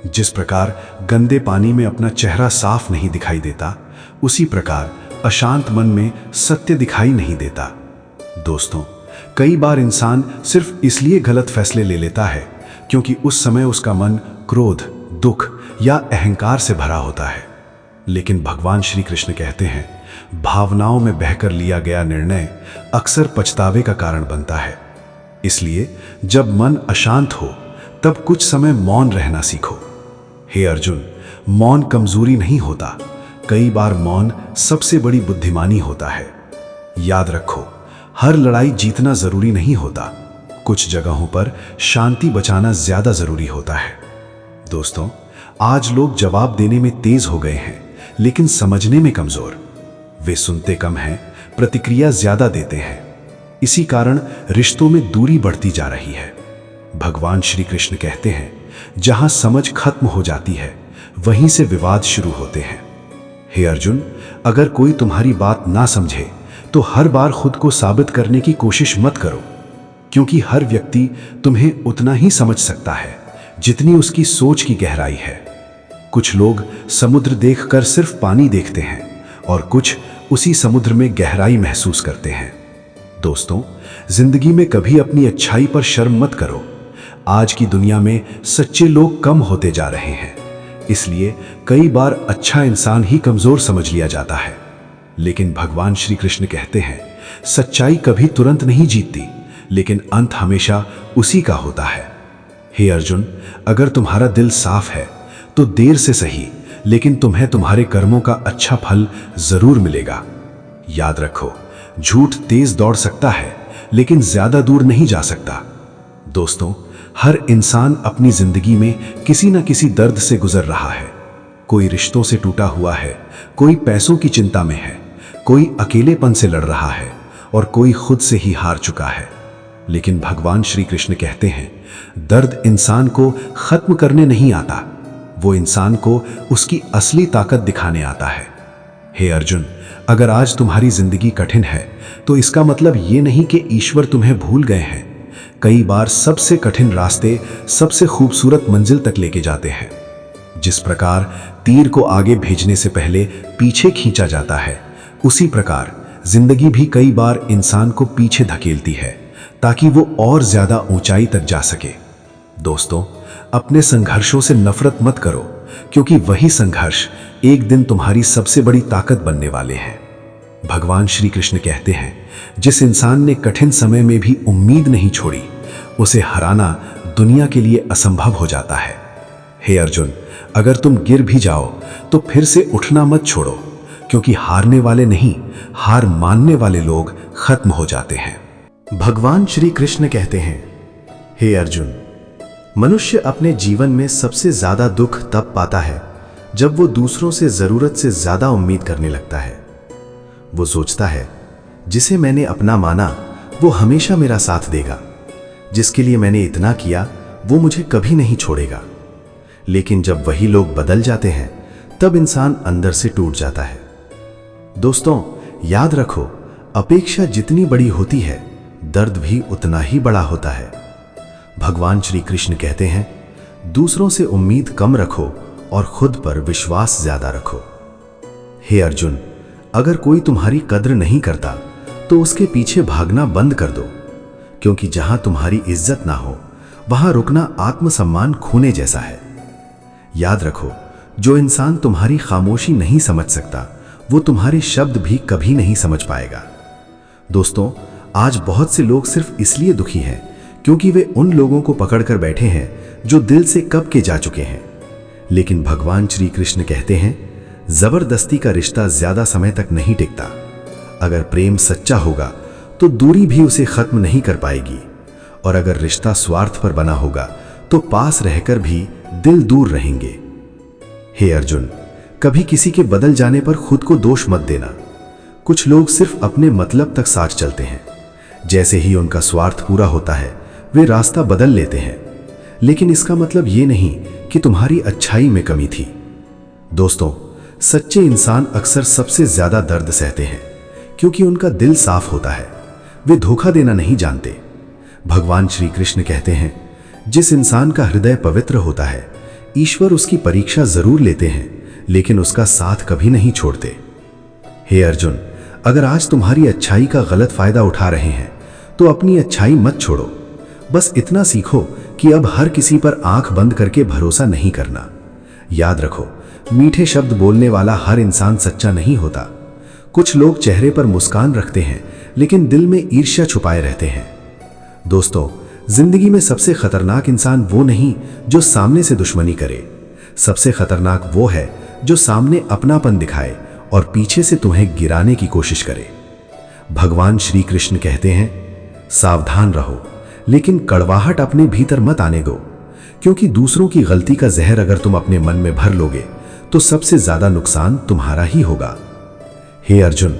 जिस प्रकार गंदे पानी में अपना चेहरा साफ नहीं दिखाई देता, उसी प्रकार अशांत मन में सत्य दिखाई नहीं देता। दोस्तों, कई बार इंसान सिर्फ इसलिए गलत फैसले ले लेता है क्योंकि उस समय उसका मन क्रोध, दुख या अहंकार से भरा होता है। लेकिन भगवान श्री कृष्ण कहते हैं, भावनाओं में बहकर लिया गया निर्णय अक्सर पछतावे का कारण बनता है। इसलिए जब मन अशांत हो तब कुछ समय मौन रहना सीखो। हे अर्जुन, मौन कमजोरी नहीं होता, कई बार मौन सबसे बड़ी बुद्धिमानी होता है। याद रखो, हर लड़ाई जीतना जरूरी नहीं होता। कुछ जगहों पर शांति बचाना ज्यादा जरूरी होता है। दोस्तों, आज लोग जवाब देने में तेज हो गए हैं, लेकिन समझने में कमजोर। वे सुनते कम हैं, प्रतिक्रिया ज्यादा देते हैं। इसी कारण रिश्तों में दूरी बढ़ती जा रही है। भगवान श्री कृष्ण कहते हैं, जहां समझ खत्म हो जाती है, वहीं से विवाद शुरू होते हैं। हे अर्जुन, अगर कोई तुम्हारी बात ना समझे तो हर बार खुद को साबित करने की कोशिश मत करो, क्योंकि हर व्यक्ति तुम्हें उतना ही समझ सकता है जितनी उसकी सोच की गहराई है। कुछ लोग समुद्र देखकर सिर्फ पानी देखते हैं और कुछ उसी समुद्र में गहराई महसूस करते हैं। दोस्तों, जिंदगी में कभी अपनी अच्छाई पर शर्म मत करो। आज की दुनिया में सच्चे लोग कम होते जा रहे हैं, इसलिए कई बार अच्छा इंसान ही कमजोर समझ लिया जाता है। लेकिन भगवान श्री कृष्ण कहते हैं, सच्चाई कभी तुरंत नहीं जीतती, लेकिन अंत हमेशा उसी का होता है। हे अर्जुन, अगर तुम्हारा दिल साफ है तो देर से सही, लेकिन तुम्हें तुम्हारे कर्मों का अच्छा फल जरूर मिलेगा। याद रखो, झूठ तेज दौड़ सकता है, लेकिन ज्यादा दूर नहीं जा सकता। दोस्तों, हर इंसान अपनी जिंदगी में किसी न किसी दर्द से गुजर रहा है। कोई रिश्तों से टूटा हुआ है, कोई पैसों की चिंता में है, कोई अकेलेपन से लड़ रहा है और कोई खुद से ही हार चुका है। लेकिन भगवान श्री कृष्ण कहते हैं, दर्द इंसान को खत्म करने नहीं आता, वो इंसान को उसकी असली ताकत दिखाने आता है। हे अर्जुन, अगर आज तुम्हारी जिंदगी कठिन है तो इसका मतलब ये नहीं कि ईश्वर तुम्हें भूल गए हैं। कई बार सबसे कठिन रास्ते सबसे खूबसूरत मंजिल तक लेके जाते हैं। जिस प्रकार तीर को आगे भेजने से पहले पीछे खींचा जाता है, उसी प्रकार जिंदगी भी कई बार इंसान को पीछे धकेलती है ताकि वो और ज्यादा ऊंचाई तक जा सके। दोस्तों, अपने संघर्षों से नफरत मत करो, क्योंकि वही संघर्ष एक दिन तुम्हारी सबसे बड़ी ताकत बनने वाले हैं। भगवान श्री कृष्ण कहते हैं, जिस इंसान ने कठिन समय में भी उम्मीद नहीं छोड़ी, उसे हराना दुनिया के लिए असंभव हो जाता है। हे अर्जुन, अगर तुम गिर भी जाओ तो फिर से उठना मत छोड़ो, क्योंकि हारने वाले नहीं, हार मानने वाले लोग खत्म हो जाते हैं। भगवान श्री कृष्ण कहते हैं, हे अर्जुन, मनुष्य अपने जीवन में सबसे ज्यादा दुख तब पाता है जब वो दूसरों से जरूरत से ज्यादा उम्मीद करने लगता है। वो सोचता है, जिसे मैंने अपना माना वो हमेशा मेरा साथ देगा, जिसके लिए मैंने इतना किया वो मुझे कभी नहीं छोड़ेगा। लेकिन जब वही लोग बदल जाते हैं, तब इंसान अंदर से टूट जाता है। दोस्तों, याद रखो, अपेक्षा जितनी बड़ी होती है, दर्द भी उतना ही बड़ा होता है। भगवान श्री कृष्ण कहते हैं, दूसरों से उम्मीद कम रखो और खुद पर विश्वास ज्यादा रखो। हे अर्जुन, अगर कोई तुम्हारी कद्र नहीं करता तो उसके पीछे भागना बंद कर दो, क्योंकि जहां तुम्हारी इज्जत ना हो वहां रुकना आत्मसम्मान खोने जैसा है। याद रखो, जो इंसान तुम्हारी खामोशी नहीं समझ सकता, वो तुम्हारे शब्द भी कभी नहीं समझ पाएगा। दोस्तों, आज बहुत से लोग सिर्फ इसलिए दुखी हैं क्योंकि वे उन लोगों को पकड़कर बैठे हैं जो दिल से कब के जा चुके हैं। लेकिन भगवान श्री कृष्ण कहते हैं, जबरदस्ती का रिश्ता ज्यादा समय तक नहीं टिकता। अगर प्रेम सच्चा होगा तो दूरी भी उसे खत्म नहीं कर पाएगी, और अगर रिश्ता स्वार्थ पर बना होगा तो पास रहकर भी दिल दूर रहेंगे। हे अर्जुन, कभी किसी के बदल जाने पर खुद को दोष मत देना। कुछ लोग सिर्फ अपने मतलब तक साथ चलते हैं। जैसे ही उनका स्वार्थ पूरा होता है, वे रास्ता बदल लेते हैं। लेकिन इसका मतलब ये नहीं कि तुम्हारी अच्छाई में कमी थी। दोस्तों, सच्चे इंसान अक्सर सबसे ज्यादा दर्द सहते हैं, क्योंकि उनका दिल साफ होता है। वे धोखा देना नहीं जानते। भगवान श्री कृष्ण कहते हैं, जिस इंसान का हृदय पवित्र होता है, ईश्वर उसकी परीक्षा जरूर लेते हैं, लेकिन उसका साथ कभी नहीं छोड़ते। हे अर्जुन, अगर आज तुम्हारी अच्छाई का गलत फायदा उठा रहे हैं तो अपनी अच्छाई मत छोड़ो। बस इतना सीखो कि अब हर किसी पर आंख बंद करके भरोसा नहीं करना। याद रखो, मीठे शब्द बोलने वाला हर इंसान सच्चा नहीं होता। कुछ लोग चेहरे पर मुस्कान रखते हैं, लेकिन दिल में ईर्ष्या छुपाए रहते हैं। दोस्तों, जिंदगी में सबसे खतरनाक इंसान वो नहीं जो सामने से दुश्मनी करे। सबसे खतरनाक वो है जो सामने अपनापन दिखाए और पीछे से तुम्हें गिराने की कोशिश करे। भगवान श्री कृष्ण कहते हैं, सावधान रहो, लेकिन कड़वाहट अपने भीतर मत आने दो, क्योंकि दूसरों की गलती का जहर अगर तुम अपने मन में भर लोगे तो सबसे ज्यादा नुकसान तुम्हारा ही होगा। हे अर्जुन,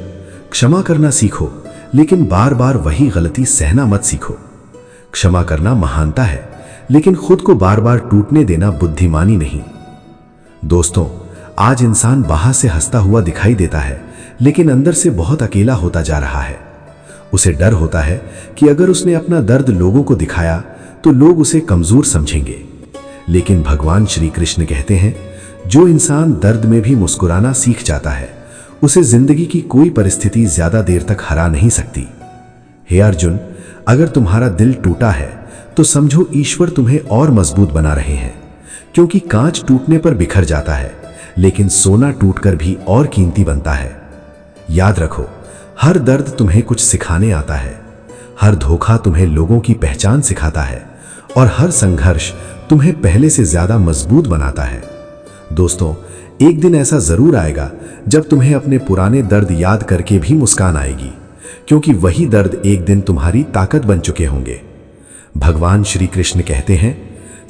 क्षमा करना सीखो, लेकिन बार बार वही गलती सहना मत सीखो। क्षमा करना महानता है, लेकिन खुद को बार बार टूटने देना बुद्धिमानी नहीं। दोस्तों, आज इंसान बाहर से हंसता हुआ दिखाई देता है, लेकिन अंदर से बहुत अकेला होता जा रहा है। उसे डर होता है कि अगर उसने अपना दर्द लोगों को दिखाया तो लोग उसे कमजोर समझेंगे। लेकिन भगवान श्री कृष्ण कहते हैं, जो इंसान दर्द में भी मुस्कुराना सीख जाता है, उसे जिंदगी की कोई परिस्थिति ज्यादा देर तक हरा नहीं सकती। हे अर्जुन, अगर तुम्हारा दिल टूटा है तो समझो ईश्वर तुम्हें और मजबूत बना रहे हैं, क्योंकि कांच टूटने पर बिखर जाता है, लेकिन सोना टूटकर भी और कीमती बनता है। याद रखो, हर दर्द तुम्हें कुछ सिखाने आता है, हर धोखा तुम्हें लोगों की पहचान सिखाता है, और हर संघर्ष तुम्हें पहले से ज्यादा मजबूत बनाता है। दोस्तों, एक दिन ऐसा जरूर आएगा जब तुम्हें अपने पुराने दर्द याद करके भी मुस्कान आएगी, क्योंकि वही दर्द एक दिन तुम्हारी ताकत बन चुके होंगे। भगवान श्री कृष्ण कहते हैं,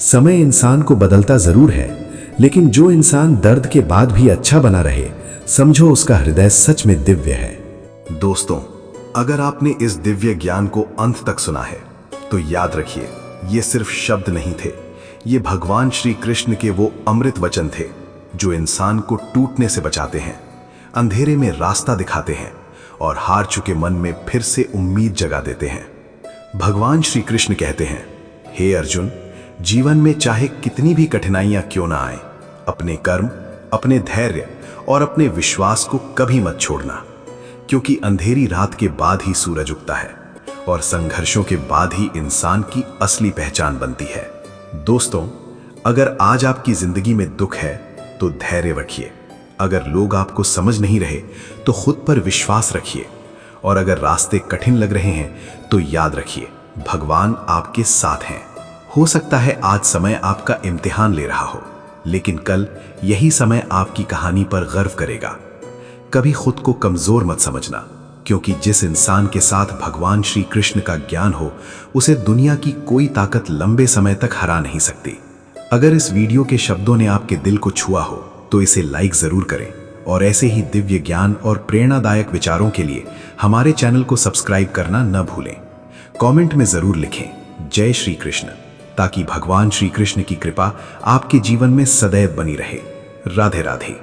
समय इंसान को बदलता जरूर है, लेकिन जो इंसान दर्द के बाद भी अच्छा बना रहे, समझो उसका हृदय सच में दिव्य है। दोस्तों, अगर आपने इस दिव्य ज्ञान को अंत तक सुना है तो याद रखिए, ये सिर्फ शब्द नहीं थे, ये भगवान श्री कृष्ण के वो अमृत वचन थे जो इंसान को टूटने से बचाते हैं, अंधेरे में रास्ता दिखाते हैं और हार चुके मन में फिर से उम्मीद जगा देते हैं। भगवान श्री कृष्ण कहते हैं, हे अर्जुन, जीवन में चाहे कितनी भी कठिनाइयां क्यों ना आए, अपने कर्म, अपने धैर्य और अपने विश्वास को कभी मत छोड़ना, क्योंकि अंधेरी रात के बाद ही सूरज उगता है और संघर्षों के बाद ही इंसान की असली पहचान बनती है। दोस्तों, अगर आज आपकी जिंदगी में दुख है तो धैर्य रखिए, अगर लोग आपको समझ नहीं रहे तो खुद पर विश्वास रखिए, और अगर रास्ते कठिन लग रहे हैं तो याद रखिए, भगवान आपके साथ हैं। हो सकता है आज समय आपका इम्तिहान ले रहा हो, लेकिन कल यही समय आपकी कहानी पर गर्व करेगा। कभी खुद को कमजोर मत समझना, क्योंकि जिस इंसान के साथ भगवान श्री कृष्ण का ज्ञान हो, उसे दुनिया की कोई ताकत लंबे समय तक हरा नहीं सकती। अगर इस वीडियो के शब्दों ने आपके दिल को छुआ हो तो इसे लाइक जरूर करें, और ऐसे ही दिव्य ज्ञान और प्रेरणादायक विचारों के लिए हमारे चैनल को सब्सक्राइब करना न भूलें। कमेंट में जरूर लिखें, जय श्री कृष्ण, ताकि भगवान श्री कृष्ण की कृपा आपके जीवन में सदैव बनी रहे। राधे राधे।